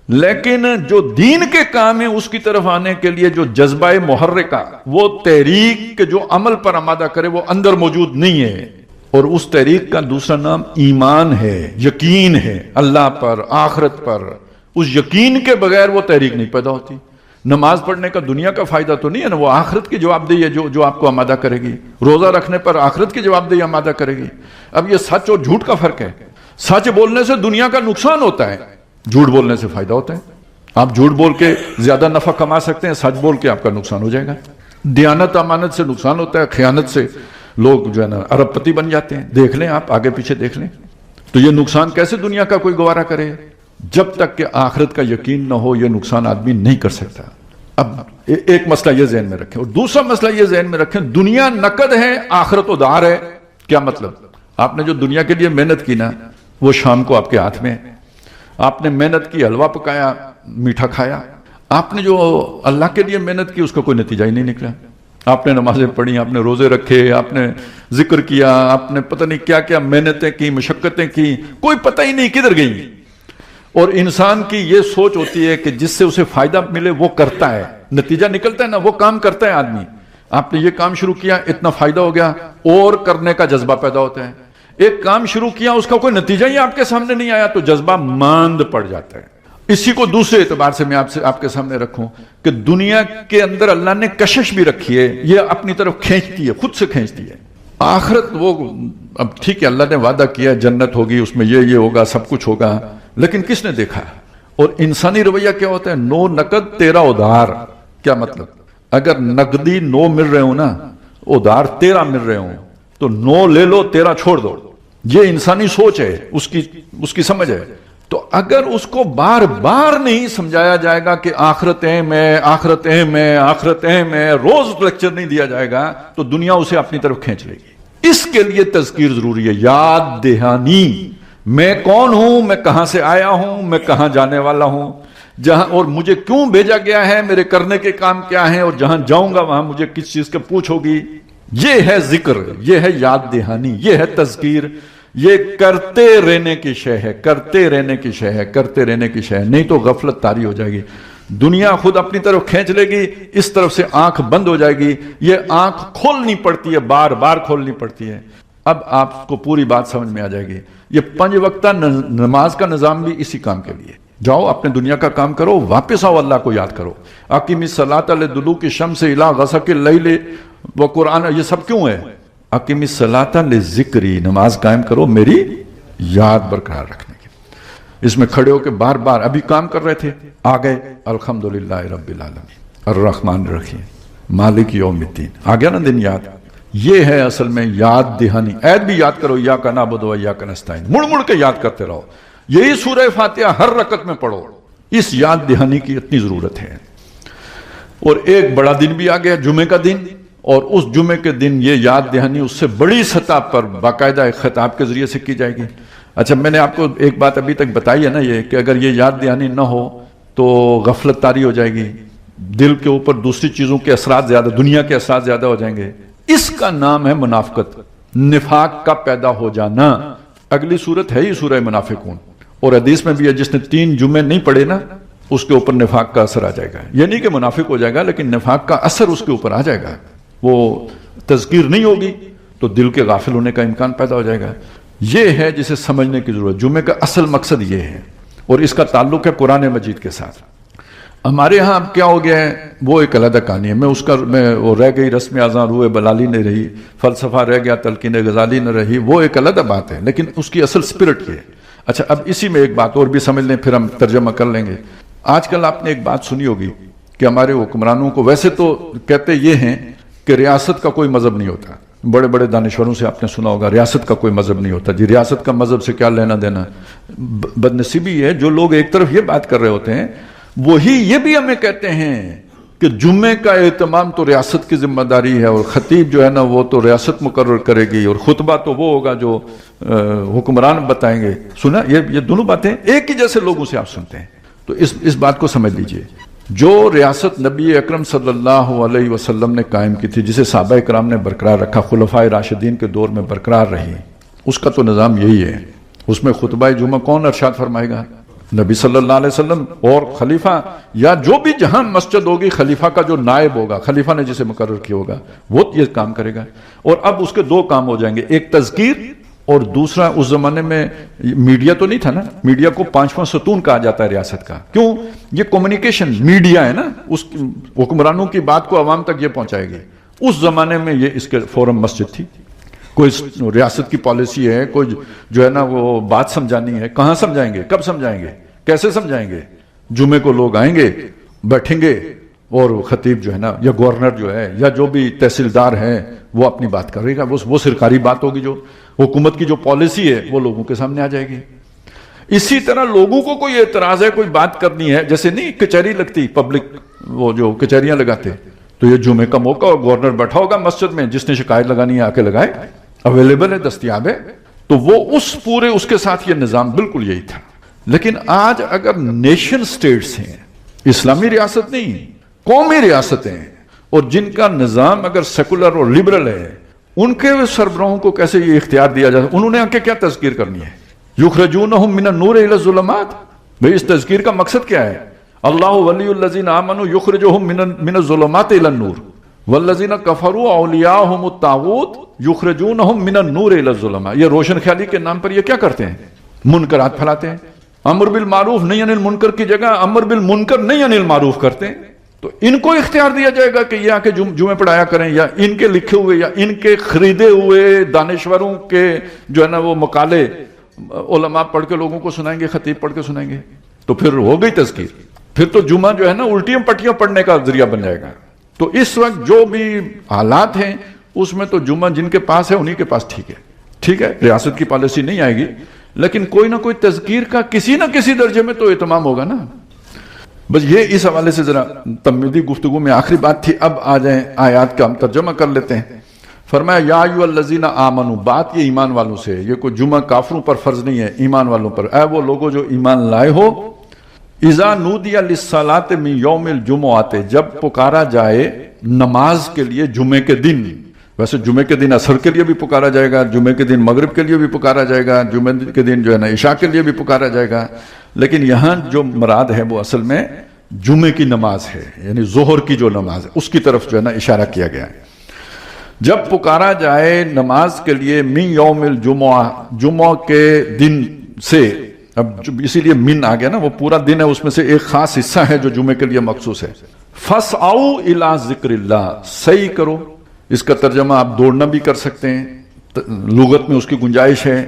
A: لیکن جو دین کے کام ہیں اس کی طرف آنے کے لیے جو جذبہ محرکہ، وہ تحریک کے جو عمل پر آمادہ کرے، وہ اندر موجود نہیں ہے۔ اور اس تحریک کا دوسرا نام ایمان ہے، یقین ہے اللہ پر، آخرت پر۔ اس یقین کے بغیر وہ تحریک نہیں پیدا ہوتی۔ نماز پڑھنے کا دنیا کا فائدہ تو نہیں ہے نا، وہ آخرت کی جواب دہی ہے جو آپ کو آمادہ کرے گی۔ روزہ رکھنے پر آخرت کی جواب دہی آمادہ کرے گی۔ اب یہ سچ اور جھوٹ کا فرق ہے۔ سچ بولنے سے دنیا کا نقصان ہوتا ہے، جھوٹ بولنے سے فائدہ ہوتا ہے۔ آپ جھوٹ بول کے زیادہ نفع کما سکتے ہیں، سچ بول کے آپ کا نقصان ہو جائے گا۔ دیانت امانت سے نقصان ہوتا ہے، خیانت سے لوگ جو ہے نا ارب پتی بن جاتے ہیں۔ دیکھ لیں آپ آگے پیچھے دیکھ لیں۔ تو یہ نقصان کیسے دنیا کا کوئی گوارا کرے؟ جب تک کہ آخرت کا یقین نہ ہو یہ نقصان آدمی نہیں کر سکتا۔ اب ایک مسئلہ یہ ذہن میں رکھیں، اور دوسرا مسئلہ یہ ذہن میں رکھیں، دنیا نقد ہے آخرت ادھار ہے۔ کیا مطلب؟ آپ نے جو دنیا کے لیے محنت کی نا وہ شام کو آپ کے ہاتھ میں ہے۔ آپ نے محنت کی، حلوہ پکایا، میٹھا کھایا۔ آپ نے جو اللہ کے لیے محنت کی اس کا کوئی نتیجہ ہی نہیں نکلا۔ آپ نے نمازیں پڑھی، آپ نے روزے رکھے، آپ نے ذکر کیا، آپ نے پتہ نہیں کیا کیا محنتیں کی، مشقتیں کی، کوئی پتہ ہی نہیں کدھر گئی۔ اور انسان کی یہ سوچ ہوتی ہے کہ جس سے اسے فائدہ ملے وہ کرتا ہے، نتیجہ نکلتا ہے نا، وہ کام کرتا ہے آدمی۔ آپ نے یہ کام شروع کیا، اتنا فائدہ ہو گیا، اور کرنے کا جذبہ پیدا ہوتا ہے۔ ایک کام شروع کیا، اس کا کوئی نتیجہ ہی آپ کے سامنے نہیں آیا تو جذبہ ماند پڑ جاتا ہے۔ اسی کو دوسرے اعتبار سے میں آپ کے سامنے رکھوں کہ دنیا کے اندر اللہ نے کشش بھی رکھی ہے، یہ اپنی طرف کھینچتی ہے، خود سے کھینچتی ہے۔ آخرت وہ اب ٹھیک ہے اللہ نے وعدہ کیا جنت ہوگی، اس میں یہ ہوگا، سب کچھ ہوگا، لیکن کس نے دیکھا؟ اور انسانی رویہ کیا ہوتا ہے؟ نو نقد تیرا ادھار۔ کیا مطلب؟ اگر نقدی 9 مل رہے ہوں نا، ادھار 13 مل رہے ہوں تو 9 لے لو، 13 چھوڑ دو۔ یہ انسانی سوچ ہے، اس کی سمجھ ہے۔ تو اگر اس کو بار بار نہیں سمجھایا جائے گا کہ آخرت اہم ہے، آخرت اہم ہے، آخرت اہم ہے، روز لیکچر نہیں دیا جائے گا تو دنیا اسے اپنی طرف کھینچ لے گی۔ اس کے لیے تذکیر ضروری ہے، یاد دہانی۔ میں کون ہوں، میں کہاں سے آیا ہوں، میں کہاں جانے والا ہوں، جہاں اور مجھے کیوں بھیجا گیا ہے، میرے کرنے کے کام کیا ہیں، اور جہاں جاؤں گا وہاں مجھے کس چیز کا پوچھ ہوگی۔ یہ ہے ذکر، یہ ہے یاد دہانی، یہ ہے تذکیر۔ یہ کرتے رہنے کی شے ہے، کرتے رہنے کی شے ہے، کرتے رہنے کی شے ہے، نہیں تو غفلت طاری ہو جائے گی۔ دنیا خود اپنی طرف کھینچ لے گی، اس طرف سے آنکھ بند ہو جائے گی۔ یہ آنکھ کھولنی پڑتی ہے، بار بار کھولنی پڑتی ہے۔ اب آپ کو پوری بات سمجھ میں آ جائے گی۔ یہ 5 وقتہ نماز کا نظام بھی اسی کام کے لیے۔ جاؤ اپنے دنیا کا کام کرو، واپس آؤ اللہ کو یاد کرو۔ اقیم الصلاۃ لدلوک الشمس الی غسق اللیل وقرآن، یہ سب کیوں ہے؟ اقیم الصلاۃ لذکری، نماز قائم کرو میری یاد برقرار رکھنے کی۔ اس میں کھڑے ہو کے بار بار ابھی کام کر رہے تھے، آ گئے الحمدللہ رب العالمین الرحمن الرحیم مالک یوم الدین، آ گیا نا دن یاد۔ یہ ہے اصل میں یاد دہانی۔ عید بھی یاد کرو، ایاک نعبد و ایاک نستعین، مڑ مڑ کے یاد کرتے رہو۔ یہی سورہ فاتحہ ہر رکعت میں پڑھو۔ اس یاد دہانی کی اتنی ضرورت ہے۔ اور ایک بڑا دن بھی آ گیا، جمعے کا دن، اور اس جمعے کے دن یہ یاد دہانی اس سے بڑی سطح پر باقاعدہ ایک خطاب کے ذریعے سے کی جائے گی۔ اچھا میں نے آپ کو ایک بات ابھی تک بتائی ہے نا، یہ کہ اگر یہ یاد دہانی نہ ہو تو غفلت طاری ہو جائے گی، دل کے اوپر دوسری چیزوں کے اثرات زیادہ، دنیا کے اثرات زیادہ ہو جائیں گے۔ اس کا نام ہے منافقت، نفاق کا پیدا ہو جانا۔ اگلی صورت ہے ہی سورہ منافقون، اور حدیث میں بھی ہے جس نے 3 جمعے نہیں پڑھے نا اس کے اوپر نفاق کا اثر آ جائے گا. یہ نہیں کہ منافق ہو جائے گا، لیکن نفاق کا اثر اس کے اوپر آ جائے گا. وہ تذکیر نہیں ہوگی تو دل کے غافل ہونے کا امکان پیدا ہو جائے گا. یہ ہے جسے سمجھنے کی ضرورت. جمعے کا اصل مقصد یہ ہے، اور اس کا تعلق ہے قرآن مجید کے ساتھ. ہمارے ہاں اب کیا ہو گیا ہے، وہ ایک علیحدہ کہانی ہے. وہ رہ گئی رسم اذان روح بلالی نہیں رہی، فلسفہ رہ گیا تلقین غزالی نہ رہی، وہ ایک علیحدہ بات ہے، لیکن اس کی اصل اسپرٹ یہ ہے. اچھا، اب اسی میں ایک بات اور بھی سمجھ لیں، پھر ہم ترجمہ کر لیں گے. آج کل آپ نے ایک بات سنی ہوگی کہ ہمارے حکمرانوں کو، ویسے تو کہتے یہ ہیں کہ ریاست کا کوئی مذہب نہیں ہوتا. بڑے بڑے دانشوروں سے آپ نے سنا ہوگا ریاست کا کوئی مذہب نہیں ہوتا. جی ریاست کا مذہب سے کیا لینا دینا. بدنصیبی ہے جو لوگ ایک طرف یہ بات کر رہے ہوتے ہیں، وہی یہ بھی ہمیں کہتے ہیں کہ جمعے کا اہتمام تو ریاست کی ذمہ داری ہے، اور خطیب جو ہے نا وہ تو ریاست مقرر کرے گی، اور خطبہ تو وہ ہوگا جو حکمران بتائیں گے. سنا، یہ دونوں باتیں ایک ہی جیسے لوگوں سے آپ سنتے ہیں. تو اس بات کو سمجھ لیجئے، جو ریاست نبی اکرم صلی اللہ علیہ وسلم نے قائم کی تھی، جسے صحابہ کرام نے برقرار رکھا، خلفائے راشدین کے دور میں برقرار رہی، اس کا تو نظام یہی ہے. اس میں خطبہ جمعہ کون ارشاد فرمائے گا؟ نبی صلی اللہ علیہ وسلم. اور خلیفہ یا جو بھی جہاں مسجد ہوگی، خلیفہ کا جو نائب ہوگا، خلیفہ نے جسے مقرر کیا ہوگا، وہ یہ کام کرے گا. اور اب اس کے دو کام ہو جائیں گے، ایک تذکیر، اور دوسرا اس زمانے میں میڈیا تو نہیں تھا نا. میڈیا کو پانچواں ستون کہا جاتا ہے ریاست کا. کیوں؟ یہ کمیونیکیشن میڈیا ہے نا، اس حکمرانوں کی بات کو عوام تک یہ پہنچائے گی. اس زمانے میں یہ اس کے فورم مسجد تھی. کوئی ریاست کی پالیسی ہے، کوئی جو ہے نا وہ بات سمجھانی ہے، کہاں سمجھائیں گے، کب سمجھائیں گے، کیسے سمجھائیں گے؟ جمعے کو لوگ آئیں گے، بیٹھیں گے، اور خطیب جو ہے نا یا گورنر جو ہے یا جو بھی تحصیلدار ہیں وہ اپنی بات کرے گا. وہ سرکاری بات ہوگی، جو حکومت کی جو پالیسی ہے وہ لوگوں کے سامنے آ جائے گی. اسی طرح لوگوں کو کوئی اعتراض ہے، کوئی بات کرنی ہے، جیسے نہیں کچہری لگتی پبلک، وہ جو کچہریاں لگاتے، تو یہ جمعے کا موقع اور گورنر بیٹھا ہوگا مسجد میں، جس نے شکایت لگانی ہے آ کے لگائے، اویلیبل ہے، دستیاب ہے. تو وہ اس کے ساتھ یہ نظام بالکل یہی تھا. لیکن آج اگر نیشن سٹیٹس ہیں، اسلامی ریاست نہیں، قومی ریاستیں ہیں، اور جن کا نظام اگر سیکولر اور لبرل ہے، ان کے سربراہوں کو کیسے یہ اختیار دیا جاتا ہے؟ انہوں نے آ کے کیا تذکیر کرنی ہے؟ یخرجونہم من النور الی الظلمات. بھئی اس تذکیر کا مقصد کیا ہے؟ اللہ ولی الذین آمنوا یخرجہم من الظلمات الی النور والذین کفروا اولیاءہم الطاغوت یخرجونہم من النور الی الظلمات. یہ روشن خیالی کے نام پر یہ کیا کرتے ہیں؟ منکرات پھیلاتے ہیں. امر بالمعروف نہی عن المنکر کی جگہ امر بالمنکر نہی عن المعروف کرتے ہیں. تو ان کو اختیار دیا جائے گا کہ یہ آ کے جمعے پڑھایا کریں، یا ان کے لکھے ہوئے یا ان کے خریدے ہوئے دانشوروں کے جو ہے نا وہ مقالے علماء پڑھ کے لوگوں کو سنائیں گے، خطیب پڑھ کے سنائیں گے. تو پھر ہو گئی تذکیر. پھر تو جمعہ جو ہے نا الٹیاں پٹیاں پڑھنے کا ذریعہ بن جائے گا. تو اس وقت جو بھی حالات ہیں اس میں تو جمعہ جن کے پاس ہے انہی کے پاس ٹھیک ہے. ریاست کی پالیسی نہیں آئے گی، لیکن کوئی نہ کوئی تذکیر کا کسی نہ کسی درجے میں تو اہتمام ہوگا نا. بس یہ اس حوالے سے ذرا تمہیدی گفتگو میں آخری بات تھی. اب آ جائیں آیات کا ہم ترجمہ کر لیتے ہیں. فرمایا یا ایھا الذین آمنوا، بات یہ ایمان والوں سے، یہ کوئی جمعہ کافروں پر فرض نہیں ہے، ایمان والوں پر. اے وہ لوگوں جو ایمان لائے ہو، اذا نودی للصلاۃ من یوم الجمعۃ، جب پکارا جائے نماز کے لیے جمعے کے دن. ویسے جمعے کے دن عصر کے لیے بھی پکارا جائے گا، جمعے کے دن مغرب کے لیے بھی پکارا جائے گا، جمعے کے دن جو ہے نا عشاء کے لیے بھی پکارا جائے گا. لیکن یہاں جو مراد ہے وہ اصل میں جمعے کی نماز ہے، یعنی ظہر کی جو نماز ہے اس کی طرف جو ہے نا اشارہ کیا گیا ہے. جب پکارا جائے نماز کے لیے من یوم الجمعہ، جمعہ کے دن سے. اب اسی لیے من آ گیا نا، وہ پورا دن ہے، اس میں سے ایک خاص حصہ ہے جو جمعے کے لیے مخصوص ہے. فَاسْعَوْا إِلَىٰ ذِكْرِ اللَّهِ، صحیح کرو. اس کا ترجمہ آپ دوڑنا بھی کر سکتے ہیں، لغت میں اس کی گنجائش ہے،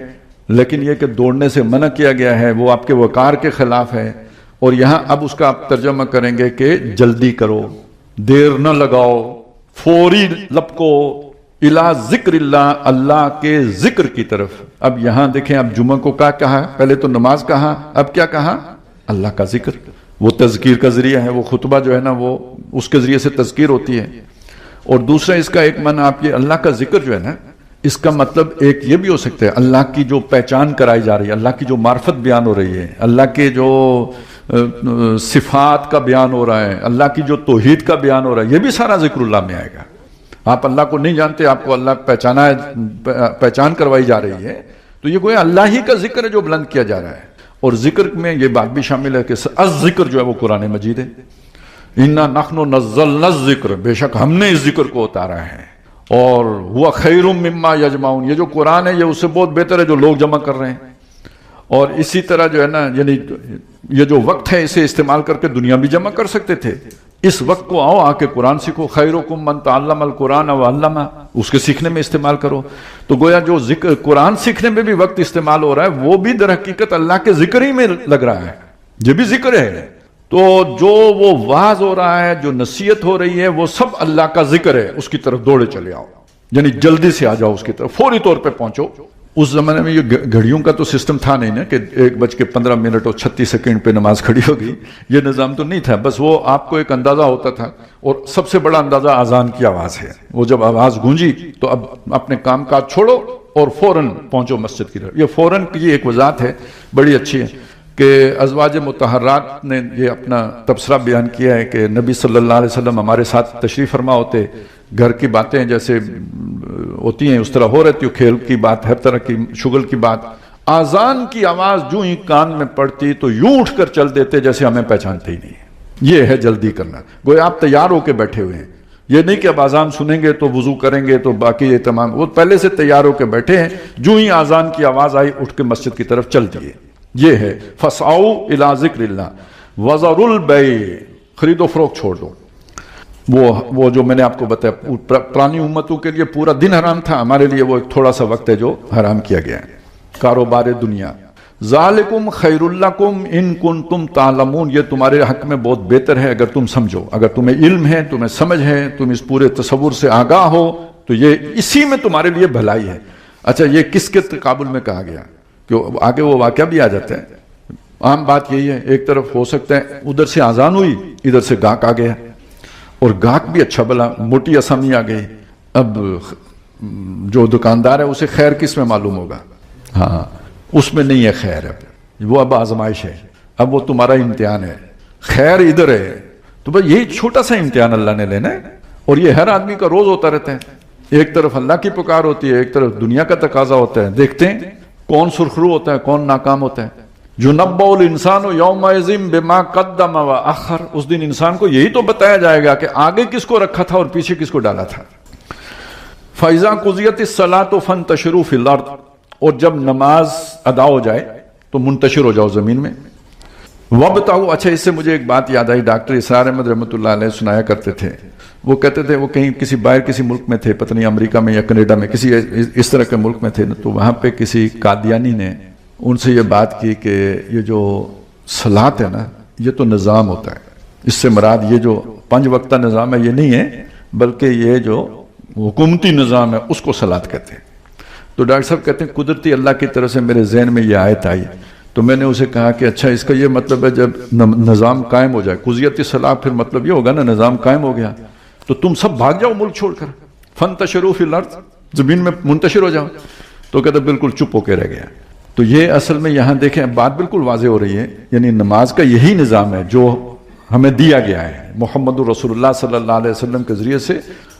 A: لیکن یہ کہ دوڑنے سے منع کیا گیا ہے، وہ آپ کے وقار کے خلاف ہے. اور یہاں اب اس کا آپ ترجمہ کریں گے کہ جلدی کرو، دیر نہ لگاؤ، فوری لپکو، اِلَىٰ ذِكْرِ اللَّهِ، اللہ کے ذکر کی طرف. اب یہاں دیکھیں، اب جمعہ کو کیا کہا؟ پہلے تو نماز کہا، اب کیا کہا؟ اللہ کا ذکر. وہ تذکیر کا ذریعہ ہے، وہ خطبہ جو ہے نا وہ اس کے ذریعے سے تذکیر ہوتی ہے. اور دوسرا اس کا ایک معنی آپ یہ اللہ کا ذکر جو ہے نا، اس کا مطلب ایک یہ بھی ہو سکتا ہے اللہ کی جو پہچان کرائی جا رہی ہے، اللہ کی جو معرفت بیان ہو رہی ہے، اللہ کے جو صفات کا بیان ہو رہا ہے، اللہ کی جو توحید کا بیان ہو رہا ہے، یہ بھی سارا ذکر اللہ میں آئے گا. آپ اللہ کو نہیں جانتے، آپ کو اللہ پہچان کروائی جا رہی ہے، تو یہ کوئی اللہ ہی کا ذکر ہے جو بلند کیا جا رہا ہے. اور ذکر میں یہ بات بھی شامل ہے کہ الذکر جو ہے وہ قرآن مجید ہے. انا نحن نزلنا الذکر، بے شک ہم نے اس ذکر کو اتارا ہے. اور ہوا خیر مما یجمعون، یہ جو قرآن ہے یہ اس سے بہت بہتر ہے جو لوگ جمع کر رہے ہیں. اور اسی طرح جو ہے نا، یعنی یہ جو وقت ہے اسے استعمال کر کے دنیا بھی جمع کر سکتے تھے. اس وقت کو آؤ، آ کے قرآن سیکھو. خیرکم من تعلم القرآن وعلمہ، اس کے سیکھنے میں استعمال کرو. تو گویا جو ذکر قرآن سیکھنے میں بھی وقت استعمال ہو رہا ہے وہ بھی در حقیقت اللہ کے ذکر ہی میں لگ رہا ہے، یہ بھی ذکر ہے. تو جو وہ واعظ ہو رہا ہے، جو نصیحت ہو رہی ہے، وہ سب اللہ کا ذکر ہے. اس کی طرف دوڑے چلے آؤ، یعنی جلدی سے آ جاؤ اس کی طرف، فوری طور پہ پہنچو. اس زمانے میں یہ گھڑیوں کا تو سسٹم تھا نہیں نا کہ 1:15 اور 36 سیکنڈ پہ نماز کھڑی ہوگی، یہ نظام تو نہیں تھا. بس وہ آپ کو ایک اندازہ ہوتا تھا، اور سب سے بڑا اندازہ اذان کی آواز ہے. وہ جب آواز گونجی تو اب اپنے کام کاج چھوڑو اور فوراً پہنچو مسجد کی طرف. یہ فوراً کی ایک وضاحت ہے بڑی اچھی ہے کہ ازواج مطہرات نے یہ اپنا تبصرہ بیان کیا ہے کہ نبی صلی اللہ علیہ وسلم ہمارے ساتھ تشریف فرما ہوتے، گھر کی باتیں جیسے ہوتی ہیں اس طرح ہو رہتی، کھیل کی بات، ہر طرح کی شغل کی بات. اذان کی آواز جو ہی کان میں پڑتی تو یوں اٹھ کر چل دیتے جیسے ہمیں پہچانتے ہی نہیں. یہ ہے جلدی کرنا. گویا آپ تیار ہو کے بیٹھے ہوئے ہیں، یہ نہیں کہ اب اذان سنیں گے تو وضو کریں گے تو باقی یہ تمام، وہ پہلے سے تیار ہو کے بیٹھے ہیں. جو ہی اذان کی آواز آئی اٹھ کے مسجد کی طرف چل دیے. یہ ہے فسعوا الی ذکر اللہ وذروا البیع، خرید و فروخت چھوڑ دو. وہ جو میں نے آپ کو بتایا پرانی امتوں کے لیے پورا دن حرام تھا، ہمارے لیے وہ ایک تھوڑا سا وقت ہے جو حرام کیا گیا ہے. کاروبار دنیا. ذالکم خیر لکم ان کنتم تعلمون، یہ تمہارے حق میں بہت بہتر ہے اگر تم سمجھو، اگر تمہیں علم ہے، تمہیں سمجھ ہے، تم اس پورے تصور سے آگاہ ہو تو یہ اسی میں تمہارے لیے بھلائی ہے. اچھا یہ کس کے تقابل میں کہا گیا؟ کہ آگے وہ واقعہ بھی آ جاتا ہے. عام بات یہی ہے، ایک طرف ہو سکتا ہے ادھر سے اذان ہوئی، ادھر سے گاہک آ گیا، اور گاہک بھی اچھا بلا موٹی اسامی آ گئی. اب جو دکاندار ہے اسے خیر کس میں معلوم ہوگا؟ ہاں اس میں نہیں ہے خیر، وہ اب آزمائش ہے، اب وہ تمہارا امتحان ہے. خیر ادھر ہے تو بس یہی چھوٹا سا امتحان اللہ نے لینا ہے، اور یہ ہر آدمی کا روز ہوتا رہتا ہے. ایک طرف اللہ کی پکار ہوتی ہے، ایک طرف دنیا کا تقاضا ہوتا ہے. دیکھتے ہیں کون سرخرو ہوتا ہے، کون ناکام ہوتا ہے. یُنَبَّأُ الْإِنسَانُ يَوْمَئِذٍ بِمَا قَدَّمَ وَأَخَّرَ، اس دن انسان کو یہی تو بتایا جائے گا کہ آگے کس کو رکھا تھا اور پیچھے کس کو ڈالا تھا. فَإِذَا قُضِيَتِ الصَّلَاةُ فَانتَشِرُوا فِي الْأَرْضِ، اور جب نماز ادا ہو جائے تو منتشر ہو جاؤ زمین میں. وَابْتَغُوا، اچھا اس سے مجھے ایک بات یاد آئی، ڈاکٹر اسرار احمد رحمۃ اللہ علیہ سنایا کرتے تھے. وہ کہتے تھے وہ کہیں کسی باہر کسی ملک میں تھے، پتہ نہیں امریکہ میں یا کینیڈا میں، کسی اس طرح کے ملک میں تھے، تو وہاں پہ کسی قادیانی نے ان سے یہ بات کی کہ یہ جو صلاۃ ہے نا یہ تو نظام ہوتا ہے، اس سے مراد یہ جو 5 وقتہ نظام ہے یہ نہیں ہے، بلکہ یہ جو حکومتی نظام ہے اس کو صلاۃ کہتے ہیں. تو ڈاکٹر صاحب کہتے ہیں قدرتی اللہ کی طرف سے میرے ذہن میں یہ آیت آئی، تو میں نے اسے کہا کہ اچھا اس کا یہ مطلب ہے جب نظام قائم ہو جائے، قضیت الصلاۃ، پھر مطلب یہ ہوگا نا نظام قائم ہو گیا تو تم سب بھاگ جاؤ ملک چھوڑ کر، فانتشروا فی الارض، زمین میں منتشر ہو جاؤ. تو کہتے بالکل چپ ہو کے رہ گیا. تو یہ اصل میں یہاں دیکھیں بات بالکل واضح ہو رہی ہے، یعنی نماز کا یہی نظام ہے جو ہمیں دیا گیا ہے محمد رسول اللہ صلی اللہ علیہ وسلم کے ذریعے سے،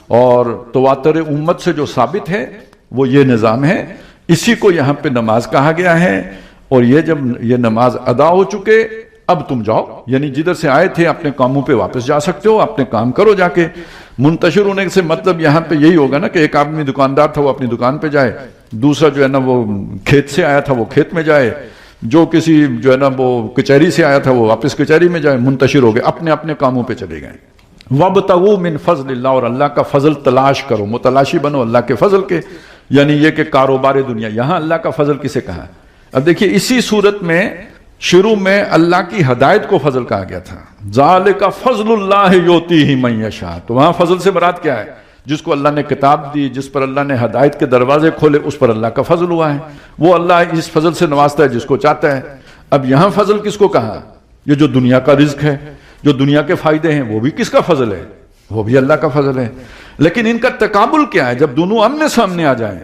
A: اور تواتر امت سے جو ثابت ہے وہ یہ نظام ہے. اسی کو یہاں پہ نماز کہا گیا ہے. اور یہ جب یہ نماز ادا ہو چکے اب تم جاؤ، یعنی جدھر سے آئے تھے اپنے کاموں پہ واپس جا سکتے ہو، اپنے کام کرو جا کے. منتشر ہونے سے مطلب یہاں پہ یہی ہوگا نا کہ ایک آدمی دکاندار تھا وہ اپنی دکان پہ جائے، دوسرا جو ہے نا وہ کھیت سے آیا تھا وہ کھیت میں جائے، جو کسی جو ہے نا وہ کچہری سے آیا تھا وہ واپس کچہری میں جائے. منتشر ہو گئے، اپنے اپنے کاموں پہ چلے گئے. وَابْتَغُوا مِنْ فَضْلِ اللَّهِ، اور اللہ کا فضل تلاش کرو، متلاشی بنو اللہ کے فضل کے. یعنی یہ کہ کاروبار دنیا، یہاں اللہ کا فضل کسے کہا؟ اب دیکھیے اسی صورت میں شروع میں اللہ کی ہدایت کو فضل کہا گیا تھا، ذَلِكَ فَضْلُ اللَّهِ يُؤْتِيهِ مَن يَشَاءُ. تو وہاں فضل سے مراد کیا ہے؟ جس کو اللہ نے کتاب دی، جس پر اللہ نے ہدایت کے دروازے کھولے، اس پر اللہ کا فضل ہوا ہے. وہ اللہ اس فضل سے نوازتا ہے جس کو چاہتا ہے. اب یہاں فضل کس کو کہا؟ یہ جو دنیا کا رزق ہے، جو دنیا کے فائدے ہیں، وہ بھی کس کا فضل ہے؟ وہ بھی اللہ کا فضل ہے. لیکن ان کا تقابل کیا ہے؟ جب دونوں آمنے سامنے آ جائیں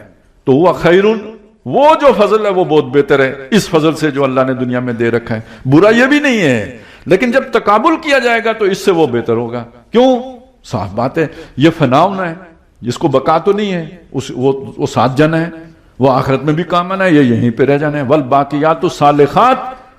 A: تو وہ خیرون، وہ جو فضل ہے وہ بہت بہتر ہے اس فضل سے جو اللہ نے دنیا میں دے رکھا ہے. برا یہ بھی نہیں ہے، لیکن جب تقابل کیا جائے گا تو اس سے وہ بہتر ہوگا. کیوں؟ صاف بات ہے یہ فنا ہونا ہے، جس کو بقا تو نہیں ہے، وہ ساتھ جانا ہے، وہ آخرت میں بھی کام آنا ہے، یہ یہیں پہ رہ جانا ہے. والباقیات الصالحات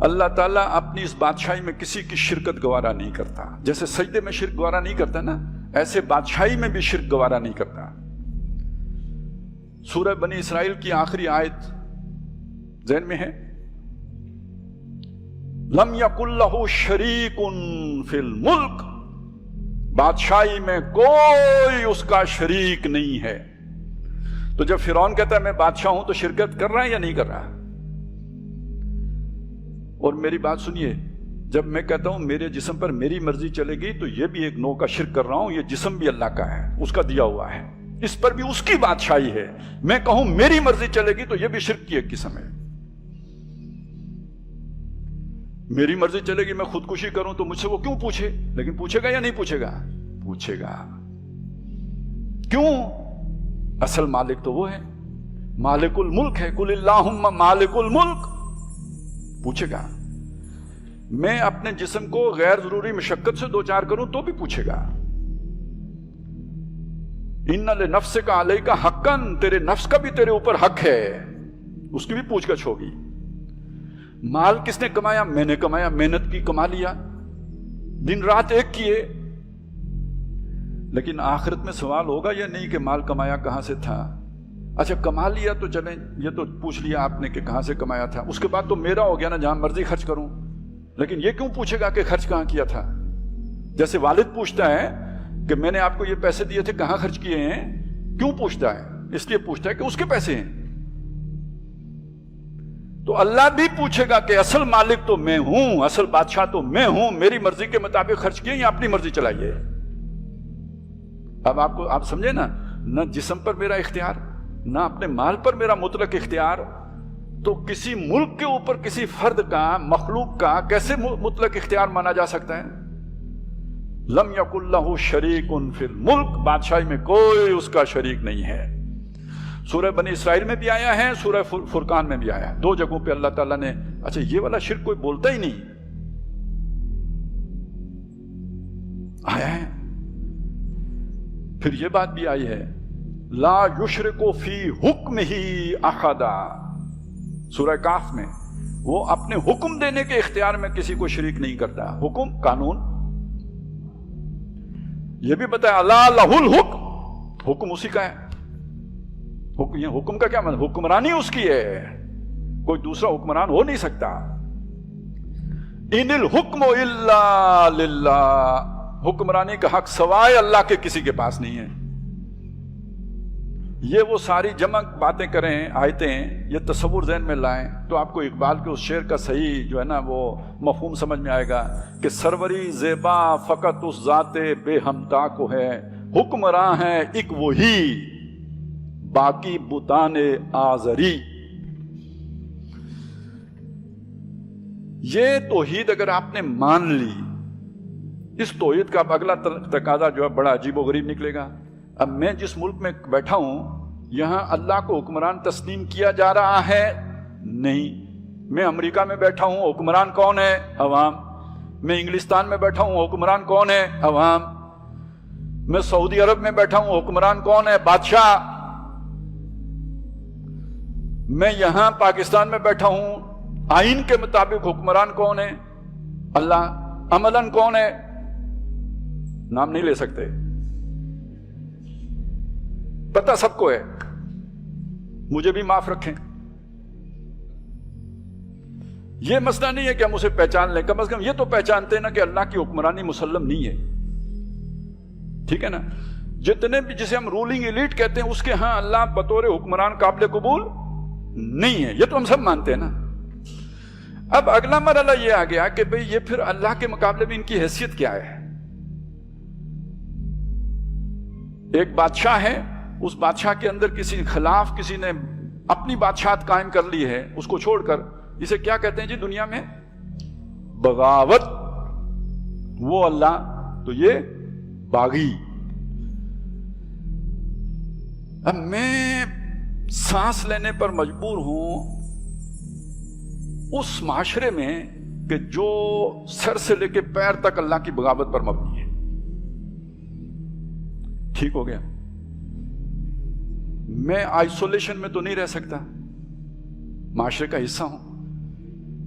A: اللہ تعالیٰ اپنی اس بادشاہی میں کسی کی شرکت گوارا نہیں کرتا. جیسے سجدے میں شرک گوارا نہیں کرتا نا، ایسے بادشاہی میں بھی شرک گوارا نہیں کرتا. سورہ بنی اسرائیل کی آخری آیت ذہن میں ہے؟ لم یکن لہ شریک فی الملک، بادشاہی میں کوئی اس کا شریک نہیں ہے. تو جب فرعون کہتا ہے میں بادشاہ ہوں تو شرکت کر رہا ہے یا نہیں کر رہا؟ اور میری بات سنیے، جب میں کہتا ہوں میرے جسم پر میری مرضی چلے گی تو یہ بھی ایک نوع کا شرک کر رہا ہوں. یہ جسم بھی اللہ کا ہے، اس کا دیا ہوا ہے، اس پر بھی اس کی بادشاہی ہے. میں کہوں میری مرضی چلے گی تو یہ بھی شرک کی ایک قسم ہے. میری مرضی چلے گی میں خودکشی کروں تو مجھ سے وہ کیوں پوچھے؟ لیکن پوچھے گا یا نہیں پوچھے گا؟ پوچھے گا. کیوں؟ اصل مالک تو وہ ہے، مالک الملک ہے. قل اللہم مالک الملک. پوچھے گا. میں اپنے جسم کو غیر ضروری مشقت سے دوچار کروں تو بھی پوچھے گا. ان لنفسک علیک حقا، تیرے نفس کا بھی تیرے اوپر حق ہے، اس کی بھی پوچھ گچھ ہوگی. مال کس نے کمایا؟ میں نے کمایا، محنت کی کما لیا، دن رات ایک کیے. لیکن آخرت میں سوال ہوگا یا نہیں کہ مال کمایا کہاں سے تھا؟ اچھا کما لیا تو چلیں، یہ تو پوچھ لیا آپ نے کہ کہاں سے کمایا تھا، اس کے بعد تو میرا ہو گیا نا، جہاں مرضی خرچ کروں. لیکن یہ کیوں پوچھے گا کہ خرچ کہاں کیا تھا؟ جیسے والد پوچھتا ہے کہ میں نے آپ کو یہ پیسے دیے تھے کہاں خرچ کیے ہیں. کیوں پوچھتا ہے؟ اس لیے پوچھتا ہے کہ اس کے پیسے ہیں. تو اللہ بھی پوچھے گا کہ اصل مالک تو میں ہوں، اصل بادشاہ تو میں ہوں، میری مرضی کے مطابق خرچ کیے یا اپنی مرضی چلائیے. اب آپ سمجھے نا، نہ جسم پر میرا اختیار، نہ اپنے مال پر میرا مطلق اختیار. تو کسی ملک کے اوپر کسی فرد کا، مخلوق کا کیسے مطلق اختیار مانا جا سکتا ہے؟ لم یکن لہ شریک فی الملک، بادشاہی میں کوئی اس کا شریک نہیں ہے. سورہ بنی اسرائیل میں بھی آیا ہے، سورہ فرقان میں بھی آیا ہے. دو جگہوں پہ اللہ تعالیٰ نے، اچھا یہ والا شرک کوئی بولتا ہی نہیں آیا ہے. پھر یہ بات بھی آئی ہے لا یشرک فی حکمہ احدا، سورہ کاف میں. وہ اپنے حکم دینے کے اختیار میں کسی کو شریک نہیں کرتا. حکم، قانون. یہ بھی بتایا لا لہ الحکم، حکم اسی کا ہے. حکم کا کیا مطلب؟ حکمرانی اس کی ہے، کوئی دوسرا حکمران ہو نہیں سکتا. ان الحکم الا للہ، حکمرانی کا حق سوائے اللہ کے کسی کے پاس نہیں ہے. یہ وہ ساری جمع باتیں کریں، آیتیں، یہ تصور ذہن میں لائیں تو آپ کو اقبال کے اس شعر کا صحیح جو ہے نا وہ مفہوم سمجھ میں آئے گا کہ سروری زیبا فقط اس ذات بے ہمتا کو ہے، حکمراں ہے ایک وہی باقی بتان آزری. یہ توحید اگر آپ نے مان لی، اس توحید کا اب اگلا تقاضا جو ہے بڑا عجیب و غریب نکلے گا. اب میں جس ملک میں بیٹھا ہوں یہاں اللہ کو حکمران تسلیم کیا جا رہا ہے؟ نہیں. میں امریکہ میں بیٹھا ہوں، حکمران کون ہے؟ عوام. میں انگلستان میں بیٹھا ہوں، حکمران کون ہے؟ عوام. میں سعودی عرب میں بیٹھا ہوں، حکمران کون ہے؟ بادشاہ. میں یہاں پاکستان میں بیٹھا ہوں، آئین کے مطابق حکمران کون ہے؟ اللہ. عملاً کون ہے؟ نام نہیں لے سکتے، پتہ سب کو ہے. مجھے بھی معاف رکھیں. یہ مسئلہ نہیں ہے کہ ہم اسے پہچان لیں، کم از کم یہ تو پہچانتے ہیں نا کہ اللہ کی حکمرانی مسلم نہیں ہے. ٹھیک ہے نا؟ جتنے بھی جسے ہم رولنگ ایلیٹ کہتے ہیں اس کے ہاں اللہ بطور حکمران قابل قبول نہیں ہے. یہ تو ہم سب مانتے ہیں نا. اب اگلا مرحلہ یہ آ گیا کہ بھئی یہ پھر اللہ کے مقابلے میں ان کی حیثیت کیا ہے؟ ایک بادشاہ ہے، اس بادشاہ کے اندر کسی خلاف کسی نے اپنی بادشاہت قائم کر لی ہے، اس کو چھوڑ کر اسے کیا کہتے ہیں جی دنیا میں؟ بغاوت. وہ اللہ تو یہ باغی. اب میں سانس لینے پر مجبور ہوں اس معاشرے میں کہ جو سر سے لے کے پیر تک اللہ کی بغاوت پر مبنی ہے. ٹھیک ہو گیا؟ میں آئسولیشن میں تو نہیں رہ سکتا، معاشرے کا حصہ ہوں.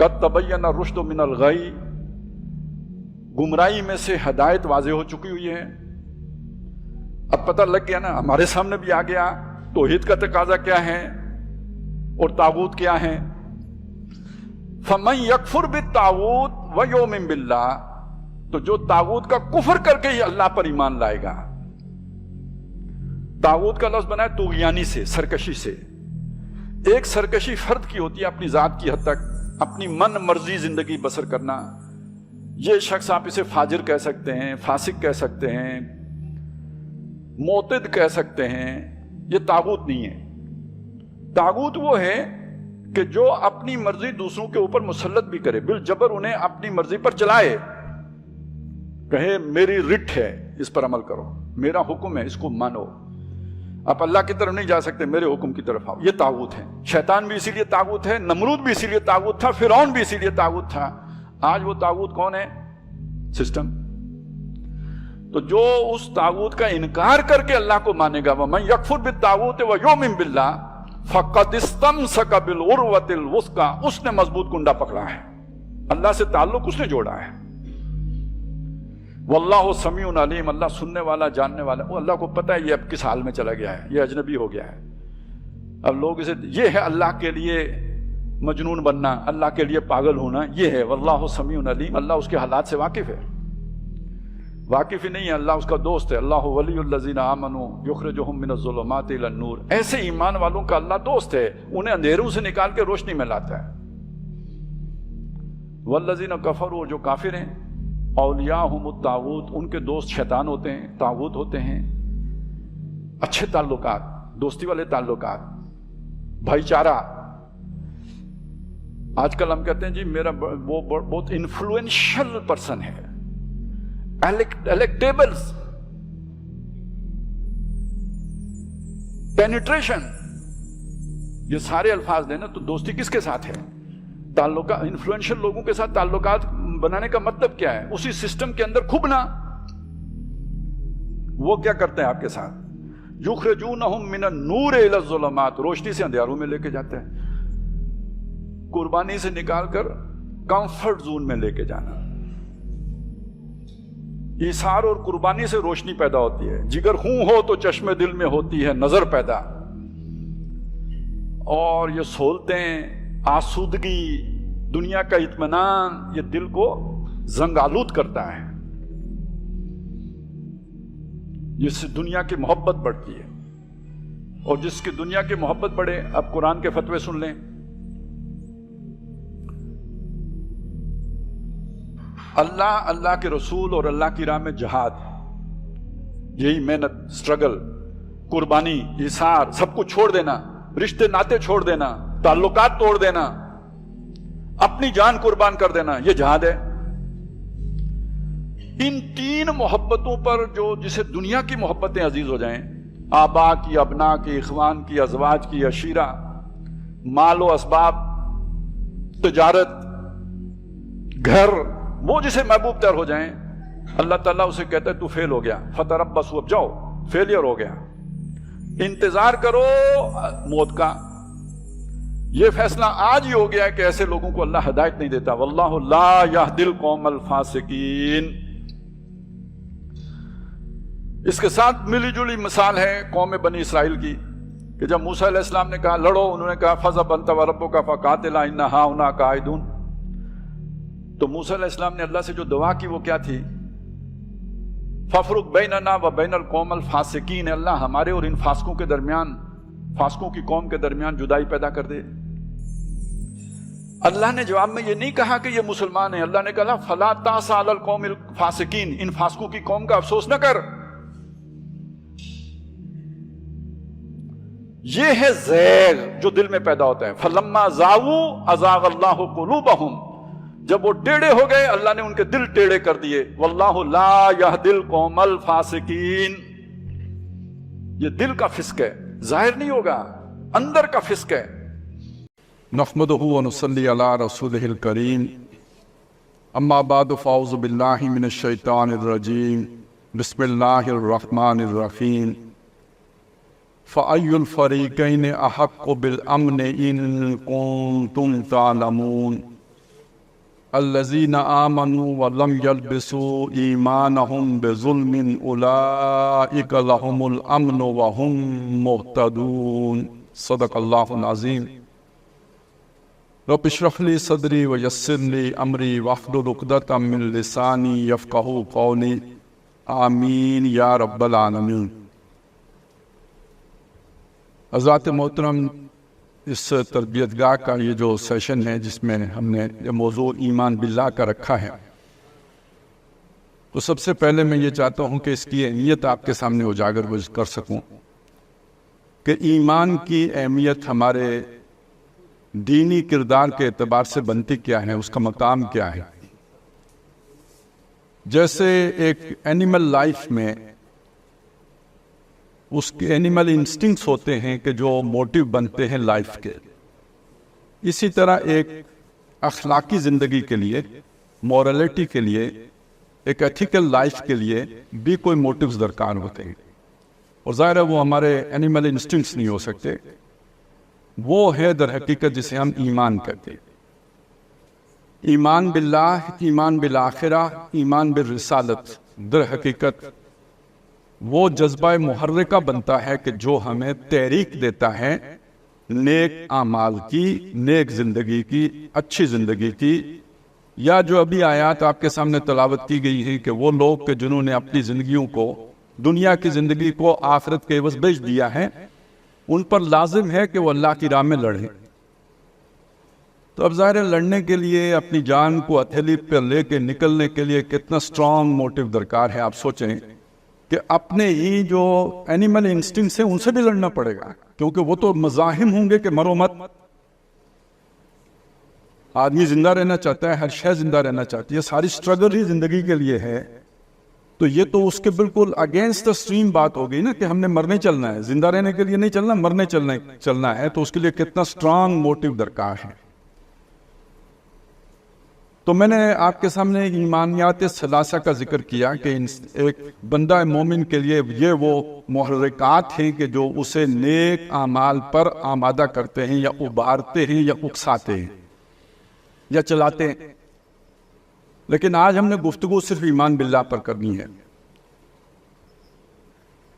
A: قد تبین الرشد من الغی، گمراہی میں سے ہدایت واضح ہو چکی ہوئی ہے. اب پتہ لگ گیا نا، ہمارے سامنے بھی آ گیا توحید کا تقاضا کیا ہے اور طاغوت کیا ہے. فمن یکفر بالطاغوت ویؤمن باللہ، تو جو طاغوت کا کفر کر کے ہی اللہ پر ایمان لائے گا. طاغوت کا لفظ بنا ہے طغیانی سے، سرکشی سے. ایک سرکشی فرد کی ہوتی ہے اپنی ذات کی حد تک، اپنی من مرضی زندگی بسر کرنا. یہ شخص آپ اسے فاجر کہہ سکتے ہیں، فاسق کہہ سکتے ہیں، معتد کہہ سکتے ہیں. یہ طاغوت نہیں ہے. طاغوت وہ ہے کہ جو اپنی مرضی دوسروں کے اوپر مسلط بھی کرے، بالجبر انہیں اپنی مرضی پر چلائے، کہے میری رٹ ہے اس پر عمل کرو، میرا حکم ہے اس کو مانو. آپ اللہ کی طرف نہیں جا سکتے، میرے حکم کی طرف آؤ. یہ طاغوت ہے. شیطان بھی اسی لیے طاغوت ہے، نمرود بھی اسی لیے طاغوت تھا، فرعون بھی اسی لیے طاغوت تھا. آج وہ طاغوت کون ہے؟ سسٹم. تو جو اس طاغوت کا انکار کر کے اللہ کو مانے گا، وَمَن يَكْفُرْ بِالطَّاغُوتِ وَيُؤْمِن بِاللَّهِ فَقَدِ اسْتَمْسَكَ بِالْعُرْوَةِ الْوُثْقَىٰ، اس نے مضبوط کنڈا پکڑا ہے. اللہ سے تعلق اس نے جوڑا ہے. واللہ سمیع علیم، اللہ سننے والا جاننے والا. وہ اللہ کو پتہ ہے یہ اب کس حال میں چلا گیا ہے، یہ اجنبی ہو گیا ہے. اب لوگ اسے، یہ ہے اللہ کے لیے مجنون بننا، اللہ کے لیے پاگل ہونا، یہ ہے واللہ سمیع علیم. اللہ اس کے حالات سے واقف ہے. واقف ہی نہیں ہے، اللہ اس کا دوست ہے. اللہ ولی الذین آمنوا یخرجہم من الظلمات الی النور. ایسے ایمان والوں کا اللہ دوست ہے، انہیں اندھیروں سے نکال کے روشنی میں لاتا ہے. والذین کفروا، جو کافر ہیں، اولیاءہم الطاغوت، ان کے دوست شیطان ہوتے ہیں، طاغوت ہوتے ہیں. اچھے تعلقات، دوستی والے تعلقات، بھائی چارہ. آج کل ہم کہتے ہیں جی میرا وہ بہت انفلوئنشل پرسن ہے، electables، penetration، یہ سارے الفاظ لینا تو دوستی کس کے ساتھ ہے؟ تعلقات. انفلوئنشل لوگوں کے ساتھ تعلقات بنانے کا مطلب کیا ہے؟ اسی سسٹم کے اندر کھبنا. وہ کیا کرتے ہیں آپ کے ساتھ؟ یخرجونہم من النور الی الظلمات، روشنی سے اندھیاروں میں لے کے جاتے ہیں. قربانی سے نکال کر کمفرٹ زون میں لے کے جانا. ایثار اور قربانی سے روشنی پیدا ہوتی ہے. جگر خون ہو تو چشم دل میں ہوتی ہے نظر پیدا. اور یہ سہولتیں، آسودگی، دنیا کا اطمینان، یہ دل کو زنگ آلود کرتا ہے. جس سے دنیا کی محبت بڑھتی ہے، اور جس کی دنیا کی محبت بڑھے. اب قرآن کے فتوے سن لیں. اللہ کے رسول اور اللہ کی راہ میں جہاد، یہی محنت، سٹرگل، قربانی، ایثار، سب کچھ چھوڑ دینا، رشتے ناتے چھوڑ دینا، تعلقات توڑ دینا، اپنی جان قربان کر دینا، یہ جہاد ہے. ان تین محبتوں پر جسے دنیا کی محبتیں عزیز ہو جائیں، آبا کی، ابنا کی، اخوان کی، ازواج کی، عشیرہ، مال و اسباب، تجارت، گھر، وہ جسے محبوب تر ہو جائیں، اللہ تعالیٰ اسے کہتا ہے تو فیل ہو گیا، فتربصوا، اب جاؤ، فیلئر ہو گیا، انتظار کرو موت کا. یہ فیصلہ آج ہی ہو گیا ہے کہ ایسے لوگوں کو اللہ ہدایت نہیں دیتا. واللہ لا یہدی القوم الفاسقین. اس کے ساتھ ملی جلی مثال ہے قوم بنی اسرائیل کی، کہ جب موسیٰ علیہ السلام نے کہا لڑو، انہوں نے کہا فَاذْهَبْ أَنْتَ وَرَبُّكَ فَقَاتِلَا إِنَّا هَاهُنَا قَاعِدُونَ. تو موسیٰ علیہ السلام نے اللہ سے جو دعا کی وہ کیا تھی؟ فَافْرُقْ بَيْنَنَا وَبَيْنَ الْقَوْمِ الْفَاسِقِينَ. اللہ ہمارے اور ان فاسقوں کے درمیان، فاسقوں کی قوم کے درمیان جدائی پیدا کر دے. اللہ نے جواب میں یہ نہیں کہا کہ یہ مسلمان ہیں، اللہ نے کہا فَلَا تَأْسَ عَلَى الْقَوْمِ الْفَاسِقِينَ. ان فاسقوں کی قوم کا افسوس نہ کر. یہ ہے زیغ جو دل میں پیدا ہوتا ہے. فَلَمَّا زَاغُوا أَزَاغَ اللَّهُ قُلُوبَهُمْ. جب وہ ٹیڑے ہو گئے اللہ نے ان کے دل ٹیڑے کر دیے. واللہ لا یہدی القوم الفاسقین. یہ دل کا فسق ہے، ظاہر نہیں ہوگا، اندر کا فسق ہے.
B: نحمدہ ونصلی علی رسولہ الکریم. اما بعد فاعوذ باللہ من الشیطان الرجیم. بسم اللہ الرحمن الرحیم. فأی الفریقین احق بالامن ان کنتم تعلمون. الذین آمنوا ولم یلبسوا ایمانہم بظلم اولئک لہم الامن وہم مہتدون۔ صدق اللہ العظیم۔ رب اشرح لی صدری ویسر لی امری واحلل عقدۃ من لسانی یفقہوا قولی، آمین یا رب العالمین۔ حضرات محترم، اس تربیت گاہ کا یہ جو سیشن ہے جس میں ہم نے یہ موضوع ایمان باللہ کا رکھا ہے، تو سب سے پہلے میں یہ چاہتا ہوں کہ اس کی اہمیت آپ کے سامنے اجاگر کر سکوں کہ ایمان کی اہمیت ہمارے دینی کردار کے اعتبار سے بنتی کیا ہے، اس کا مقام کیا ہے۔ جیسے ایک اینیمل لائف میں اس کے اینیمل انسٹنکٹس ہوتے ہیں کہ جو موٹیو بنتے ہیں لائف کے، اسی طرح ایک اخلاقی زندگی کے لیے، مورالٹی کے لیے، ایک ایتھیکل لائف کے لیے بھی کوئی موٹیوز درکار ہوتے ہیں، اور ظاہر ہے وہ ہمارے اینیمل انسٹنکٹس نہیں ہو سکتے، وہ ہے در حقیقت جسے ہم ایمان کہتے ہیں۔ ایمان باللہ، ایمان بالآخرہ، ایمان بالرسالت در حقیقت وہ جذبہ محرکہ بنتا ہے کہ جو ہمیں تحریک دیتا ہے نیک اعمال کی، نیک زندگی کی، اچھی زندگی کی۔ یا جو ابھی آیات آپ کے سامنے تلاوت کی گئی ہے کہ وہ لوگ کہ جنہوں نے اپنی زندگیوں کو، دنیا کی زندگی کو آخرت کے عوض بیچ دیا ہے، ان پر لازم ہے کہ وہ اللہ کی راہ میں لڑیں۔ تو اب ظاہر ہے لڑنے کے لیے اپنی جان کو ہتھیلی پر لے کے نکلنے کے لیے کتنا سٹرانگ موٹیو درکار ہے۔ آپ سوچیں کہ اپنے ہی جو اینیمل انسٹنکٹس ہیں ان سے بھی لڑنا پڑے گا، کیونکہ وہ تو مزاحم ہوں گے کہ مرو مت۔ آدمی زندہ رہنا چاہتا ہے، ہر شے زندہ رہنا چاہتی ہے، ساری سٹرگل ہی زندگی کے لیے ہے، تو یہ تو اس کے بالکل اگینسٹ دا اسٹریم بات ہو گئی نا کہ ہم نے مرنے چلنا ہے، زندہ رہنے کے لیے نہیں چلنا، مرنے چلنا ہے، تو اس کے لیے کتنا سٹرانگ موٹیو درکار ہے۔ تو میں نے آپ کے سامنے ایمانیات ثلاثہ کا ذکر کیا کہ ایک بندہ مومن کے لیے یہ وہ محرکات ہیں کہ جو اسے نیک اعمال پر آمادہ کرتے ہیں، یا ابھارتے ہیں، یا اکساتے ہیں، یا چلاتے ہیں۔ لیکن آج ہم نے گفتگو صرف ایمان باللہ پر کرنی ہے،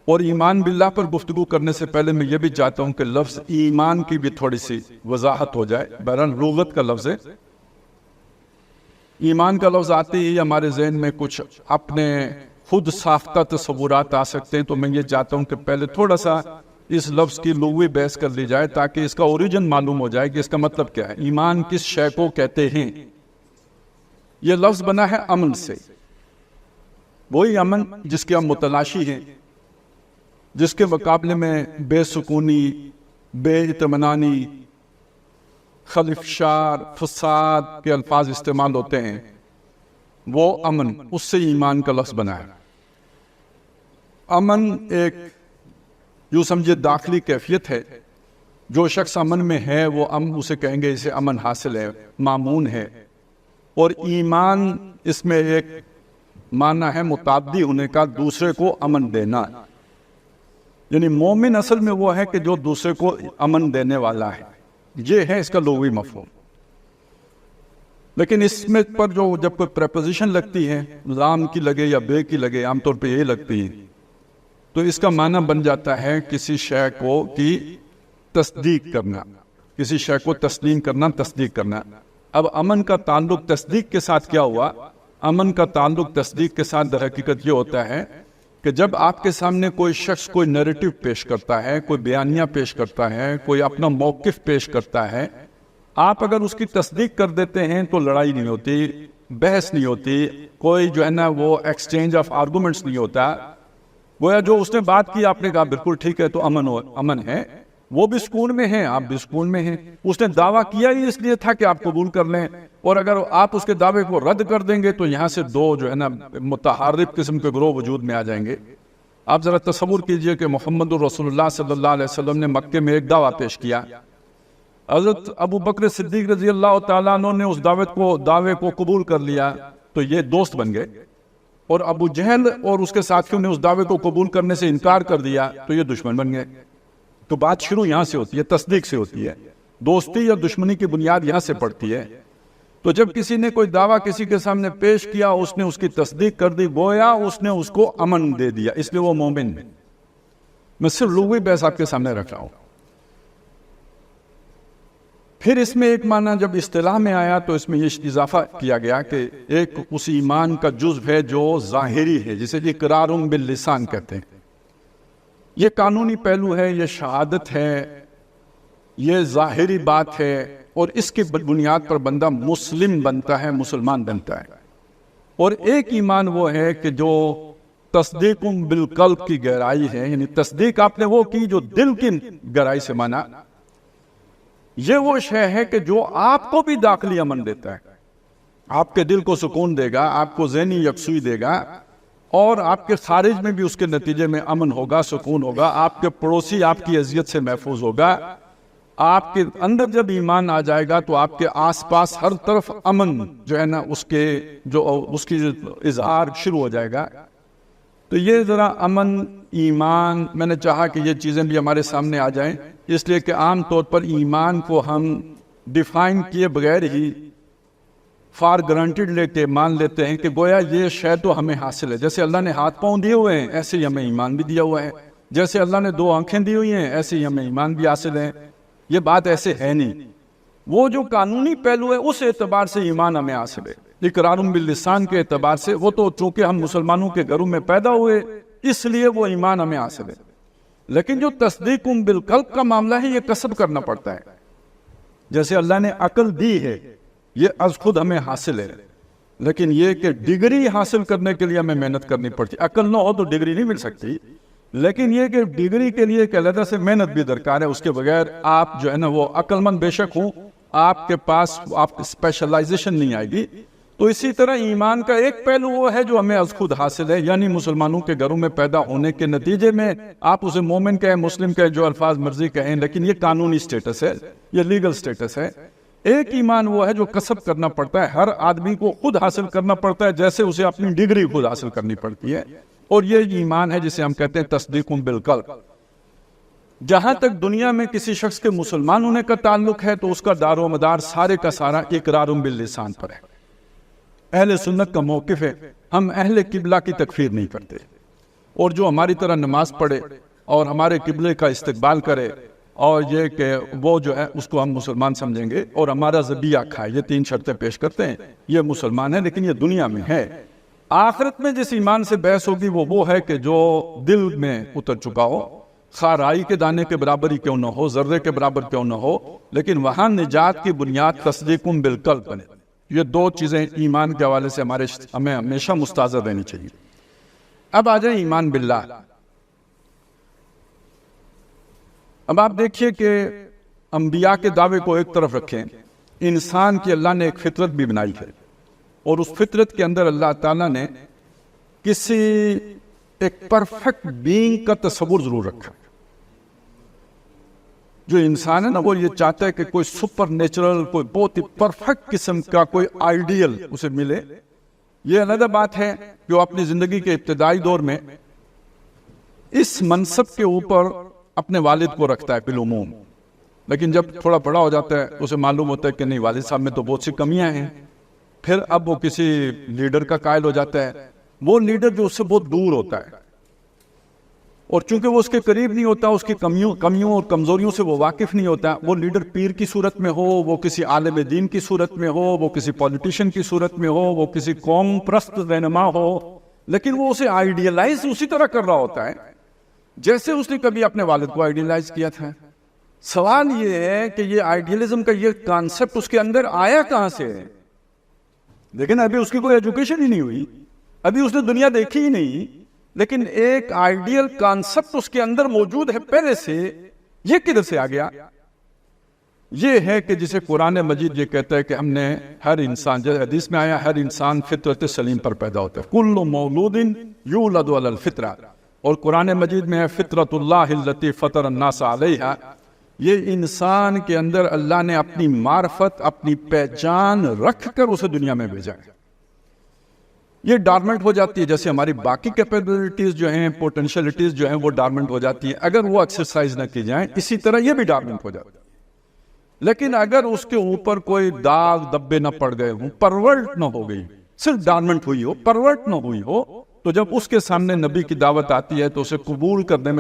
B: اور ایمان باللہ پر گفتگو کرنے سے پہلے میں یہ بھی چاہتا ہوں کہ لفظ ایمان کی بھی تھوڑی سی وضاحت ہو جائے۔ بہرحال لغت کا لفظ ہے، ایمان کا لفظ آتے ہی ہمارے ذہن میں کچھ اپنے خود ساختہ تصورات آ سکتے ہیں، تو میں یہ چاہتا ہوں کہ پہلے تھوڑا سا اس لفظ کی لغوی بحث کر لی جائے تاکہ اس کا اوریجن معلوم ہو جائے کہ اس کا مطلب کیا ہے، ایمان کس شے کو کہتے ہیں۔ یہ لفظ بنا ہے امن سے، وہی امن جس کے ہم متلاشی ہیں، جس کے مقابلے میں بے سکونی، بے اطمینانی، خلفشار، فساد کے الفاظ استعمال ہوتے ہیں، وہ امن، اس سے ایمان کا لفظ بنا ہے۔ امن ایک یوں سمجھے داخلی کیفیت ہے، جو شخص امن میں ہے وہ اسے کہیں گے اسے امن حاصل ہے، مامون ہے۔ اور ایمان اس میں ایک معنی ہے متعدی ہونے کا، دوسرے کو امن دینا، یعنی مومن اصل میں وہ ہے کہ جو دوسرے کو امن دینے والا ہے، یہ ہے اس کا لغوی مفہوم۔ لیکن اس میں پر جو جب کوئی پریپوزیشن لگتی ہے، لام کی لگے یا بے کی لگے، عام طور پہ یہ لگتی ہے، تو اس کا معنی بن جاتا ہے کسی شے کو کی تصدیق کرنا، کسی شے کو تسلیم کرنا، تصدیق کرنا۔ اب امن کا تعلق تصدیق کے ساتھ کیا ہوا؟ امن کا تعلق تصدیق کے ساتھ در حقیقت یہ ہوتا ہے کہ جب آپ کے سامنے کوئی شخص کوئی نیریٹو پیش کرتا ہے، کوئی بیانیہ پیش کرتا ہے، کوئی اپنا موقف پیش کرتا ہے، آپ اگر اس کی تصدیق کر دیتے ہیں تو لڑائی نہیں ہوتی، بحث نہیں ہوتی، کوئی جو ہے نا وہ ایکسچینج آف آرگومنٹس نہیں ہوتا۔ گویا جو اس نے بات کی آپ نے کہا بالکل ٹھیک ہے تو امن ہے، وہ بھی سکون میں ہیں، آپ بھی سکون میں ہیں۔ اس نے دعویٰ کیا ہی اس لیے تھا کہ آپ قبول کر لیں، اور اگر آپ اس کے دعوے کو رد کر دیں گے تو یہاں سے دو جو ہے نا متحارب قسم کے گروہ وجود میں آ جائیں گے۔ آپ ذرا تصور کیجئے کہ محمد رسول اللہ صلی اللہ علیہ وسلم نے مکے میں ایک دعویٰ پیش کیا، حضرت ابو بکر صدیق رضی اللہ تعالیٰ عنہ نے اس دعوے کو قبول کر لیا تو یہ دوست بن گئے، اور ابو جہل اور اس کے ساتھیوں نے اس دعوے کو قبول کرنے سے انکار کر دیا تو یہ دشمن بن گئے۔ تو بات شروع یہاں سے ہوتی ہے، تصدیق سے ہوتی ہے، دوستی یا دشمنی کی بنیاد یہاں سے پڑتی ہے۔ تو جب کسی نے کوئی دعویٰ کسی کے سامنے پیش کیا، اس نے اس کی تصدیق کر دی، گویا اس نے اس کو امن دے دیا، اس لیے وہ مومن ہے۔ میں صرف لغوی بحث آپ کے سامنے رکھ رہا ہوں۔ پھر اس میں ایک معنی جب اصطلاح میں آیا تو اس میں یہ اضافہ کیا گیا کہ ایک اس ایمان کا جزو ہے جو ظاہری ہے، جسے اقرار باللسان کہتے ہیں۔ یہ قانونی پہلو ہے، یہ شہادت ہے، یہ ظاہری بات ہے، اور اس کی بنیاد پر بندہ مسلم بنتا ہے، مسلمان بنتا ہے۔ اور ایک ایمان وہ ہے کہ جو تصدیق بالقلب کی گہرائی ہے، یعنی تصدیق آپ نے وہ کی جو دل کی گہرائی سے مانا۔ یہ وہ شے ہے کہ جو آپ کو بھی داخلی امن دیتا ہے، آپ کے دل کو سکون دے گا، آپ کو ذہنی یکسوئی دے گا، اور آپ کے خارج میں بھی اس کے نتیجے میں امن ہوگا، سکون ہوگا، آپ کے پڑوسی آپ کی اذیت سے محفوظ ہوگا۔ آپ کے اندر جب ایمان آ جائے گا تو آپ کے آس پاس ہر طرف امن جو ہے نا اس کی اظہار شروع ہو جائے گا۔ تو یہ ذرا امن، ایمان، میں نے چاہا کہ یہ چیزیں بھی ہمارے سامنے آ جائیں، اس لیے کہ عام طور پر ایمان کو ہم ڈیفائن کیے بغیر ہی فار گرانٹیڈ لے کے مان لیتے ہیں کہ گویا یہ شے تو ہمیں حاصل ہے۔ جیسے اللہ نے ہاتھ پاؤں دیے ہوئے ہیں، ایسے ہی ہمیں ایمان بھی دیا ہوا ہے۔ جیسے اللہ نے 2 آنکھیں دی ہوئی ہیں، ایسے ہی ہمیں ایمان بھی حاصل ہے۔ یہ بات ایسے ہے نہیں۔ وہ جو قانونی پہلو ہے اس اعتبار سے ایمان ہمیں حاصل ہے، اقرار باللسان کے اعتبار سے وہ تو چونکہ ہم مسلمانوں کے گھروں میں پیدا ہوئے اس لیے وہ ایمان ہمیں حاصل ہے۔ لیکن جو تصدیق بالقلب کا معاملہ ہے یہ کسب کرنا پڑتا ہے۔ جیسے اللہ نے عقل دی ہے، یہ از خود ہمیں حاصل ہے، لیکن یہ کہ ڈگری حاصل کرنے کے لیے ہمیں محنت کرنی پڑتی ہے۔ عقل نہ ہو تو ڈگری نہیں مل سکتی، لیکن یہ کہ ڈگری کے لیے ایک علیحدہ سے محنت بھی درکار ہے۔ اس کے بغیر آپ جو ہے نا وہ عقل مند بے شک ہوں، آپ کے پاس آپ اسپیشلائزیشن نہیں آئے گی۔ تو اسی طرح ایمان کا ایک پہلو وہ ہے جو ہمیں از خود حاصل ہے، یعنی مسلمانوں کے گھروں میں پیدا ہونے کے نتیجے میں آپ اسے مومن کہیں، مسلم کہیں، جو الفاظ مرضی کہیں، لیکن یہ قانونی سٹیٹس ہے، یہ لیگل سٹیٹس ہے۔ ایک ایمان وہ ہے جو کسب کرنا پڑتا ہے، ہر آدمی کو خود حاصل کرنا پڑتا ہے، جیسے اسے اپنی ڈگری خود حاصل کرنی پڑتی ہے۔ اور یہ ایمان ہے جسے ہم کہتے ہیں تصدیق بالقلب۔ جہاں تک دنیا میں کسی شخص کے مسلمان ہونے کا تعلق ہے تو اس کا دار و مدار سارے کا سارا اقرار باللسان پر ہے۔ اہل سنت کا موقف ہے، ہم اہل قبلہ کی تکفیر نہیں کرتے، اور جو ہماری طرح نماز پڑھے اور ہمارے قبلے کا استقبال کرے اور یہ کہ وہ جو ہے اس کو ہم مسلمان سمجھیں گے، اور ہمارا ذبیحہ کھائے، یہ 3 شرطیں پیش کرتے ہیں، یہ مسلمان ہے، لیکن یہ دنیا میں ہے۔ آخرت میں جس ایمان سے بحث ہوگی وہ ہے کہ جو دل میں اتر چکا ہو، خواہ رائی کے دانے کے برابر ہی کیوں نہ ہو، ذرے کے برابر کیوں نہ ہو، لیکن وہاں نجات کی بنیاد تصدیق بالقلب بنے۔ یہ 2 چیزیں ایمان کے حوالے سے ہمیں ہمیشہ مستحضر رہنی چاہیے۔ اب آ جائیں ایمان باللہ۔ اب آپ دیکھیے کہ انبیاء کے دعوے کو ایک طرف رکھیں، انسان کی اللہ نے ایک فطرت بھی بنائی ہے، اور اس فطرت کے اندر اللہ تعالیٰ نے کسی ایک پرفیکٹ بینگ کا تصور ضرور رکھا۔ جو انسان ہے نا وہ یہ چاہتا ہے کہ کوئی سپر نیچرل، کوئی بہت ہی پرفیکٹ قسم کا کوئی آئیڈیل اسے ملے۔ یہ علیحدہ بات ہے کہ وہ اپنی زندگی کے ابتدائی دور میں اس منصب کے اوپر اپنے والد کو رکھتا ہے بالعموم، لیکن جب تھوڑا بڑا ہو جاتا ہے اسے معلوم ہوتا ہے کہ نہیں، والد صاحب میں تو بہت سی کمیاں ہیں۔ پھر اب وہ کسی لیڈر کا قائل ہو جاتا ہے، وہ لیڈر جو اس سے بہت دور ہوتا ہے، اور چونکہ وہ اس کے قریب نہیں ہوتا، اس کی کمیوں اور کمزوریوں سے وہ واقف نہیں ہوتا۔ وہ لیڈر پیر کی صورت میں ہو، وہ کسی عالم دین کی صورت میں ہو، وہ کسی پولیٹیشین کی صورت میں ہو، وہ کسی قوم پرست رہنما ہو، لیکن وہ اسے آئیڈیلائز اسی طرح کر رہا ہوتا ہے جیسے اس نے کبھی اپنے والد کو آئیڈیلائز کیا تھا۔ سوال یہ ہے کہ یہ آئیڈیلزم کا یہ کانسیپٹ اس کے اندر آیا کہاں سے ہے؟ لیکن ابھی اس کی کوئی ایجوکیشن ہی نہیں ہوئی، ابھی اس نے دنیا دیکھی ہی نہیں، لیکن ایک آئیڈیل کانسیپٹ اس کے اندر موجود ہے پہلے سے۔ یہ کدھر سے آ گیا؟ یہ ہے کہ جسے قرآن مجید یہ کہتا ہے کہ ہم نے ہر انسان، جیسے حدیث میں آیا، ہر انسان فطرت سلیم پر پیدا ہوتا ہے، کل مولود یولد علی الفطرہ، اور قرآن مجید میں ہے فطرت اللہ التی فطر الناس علیہا۔ یہ انسان کے اندر اللہ نے اپنی معرفت، اپنی پہچان رکھ کر اسے دنیا میں بھیجا ہے۔ یہ ڈارمنٹ ہو جاتی ہے، جیسے ہماری باقی کیپیبلٹیز جو ہیں، پوٹینشیلٹیز جو ہیں، وہ ڈارمنٹ ہو جاتی ہیں اگر وہ ایکسرسائز نہ کی جائیں، اسی طرح یہ بھی ڈارمنٹ ہو جاتی ہے۔ لیکن اگر اس کے اوپر کوئی داغ دبے نہ پڑ گئے ہوں، پرورٹ نہ ہو گئی، صرف ڈارمنٹ ہوئی ہو، پرورٹ نہ ہوئی ہو، تو جب اس کے سامنے نبی کی دعوت آتی ہے تو اسے قبول کرنے میں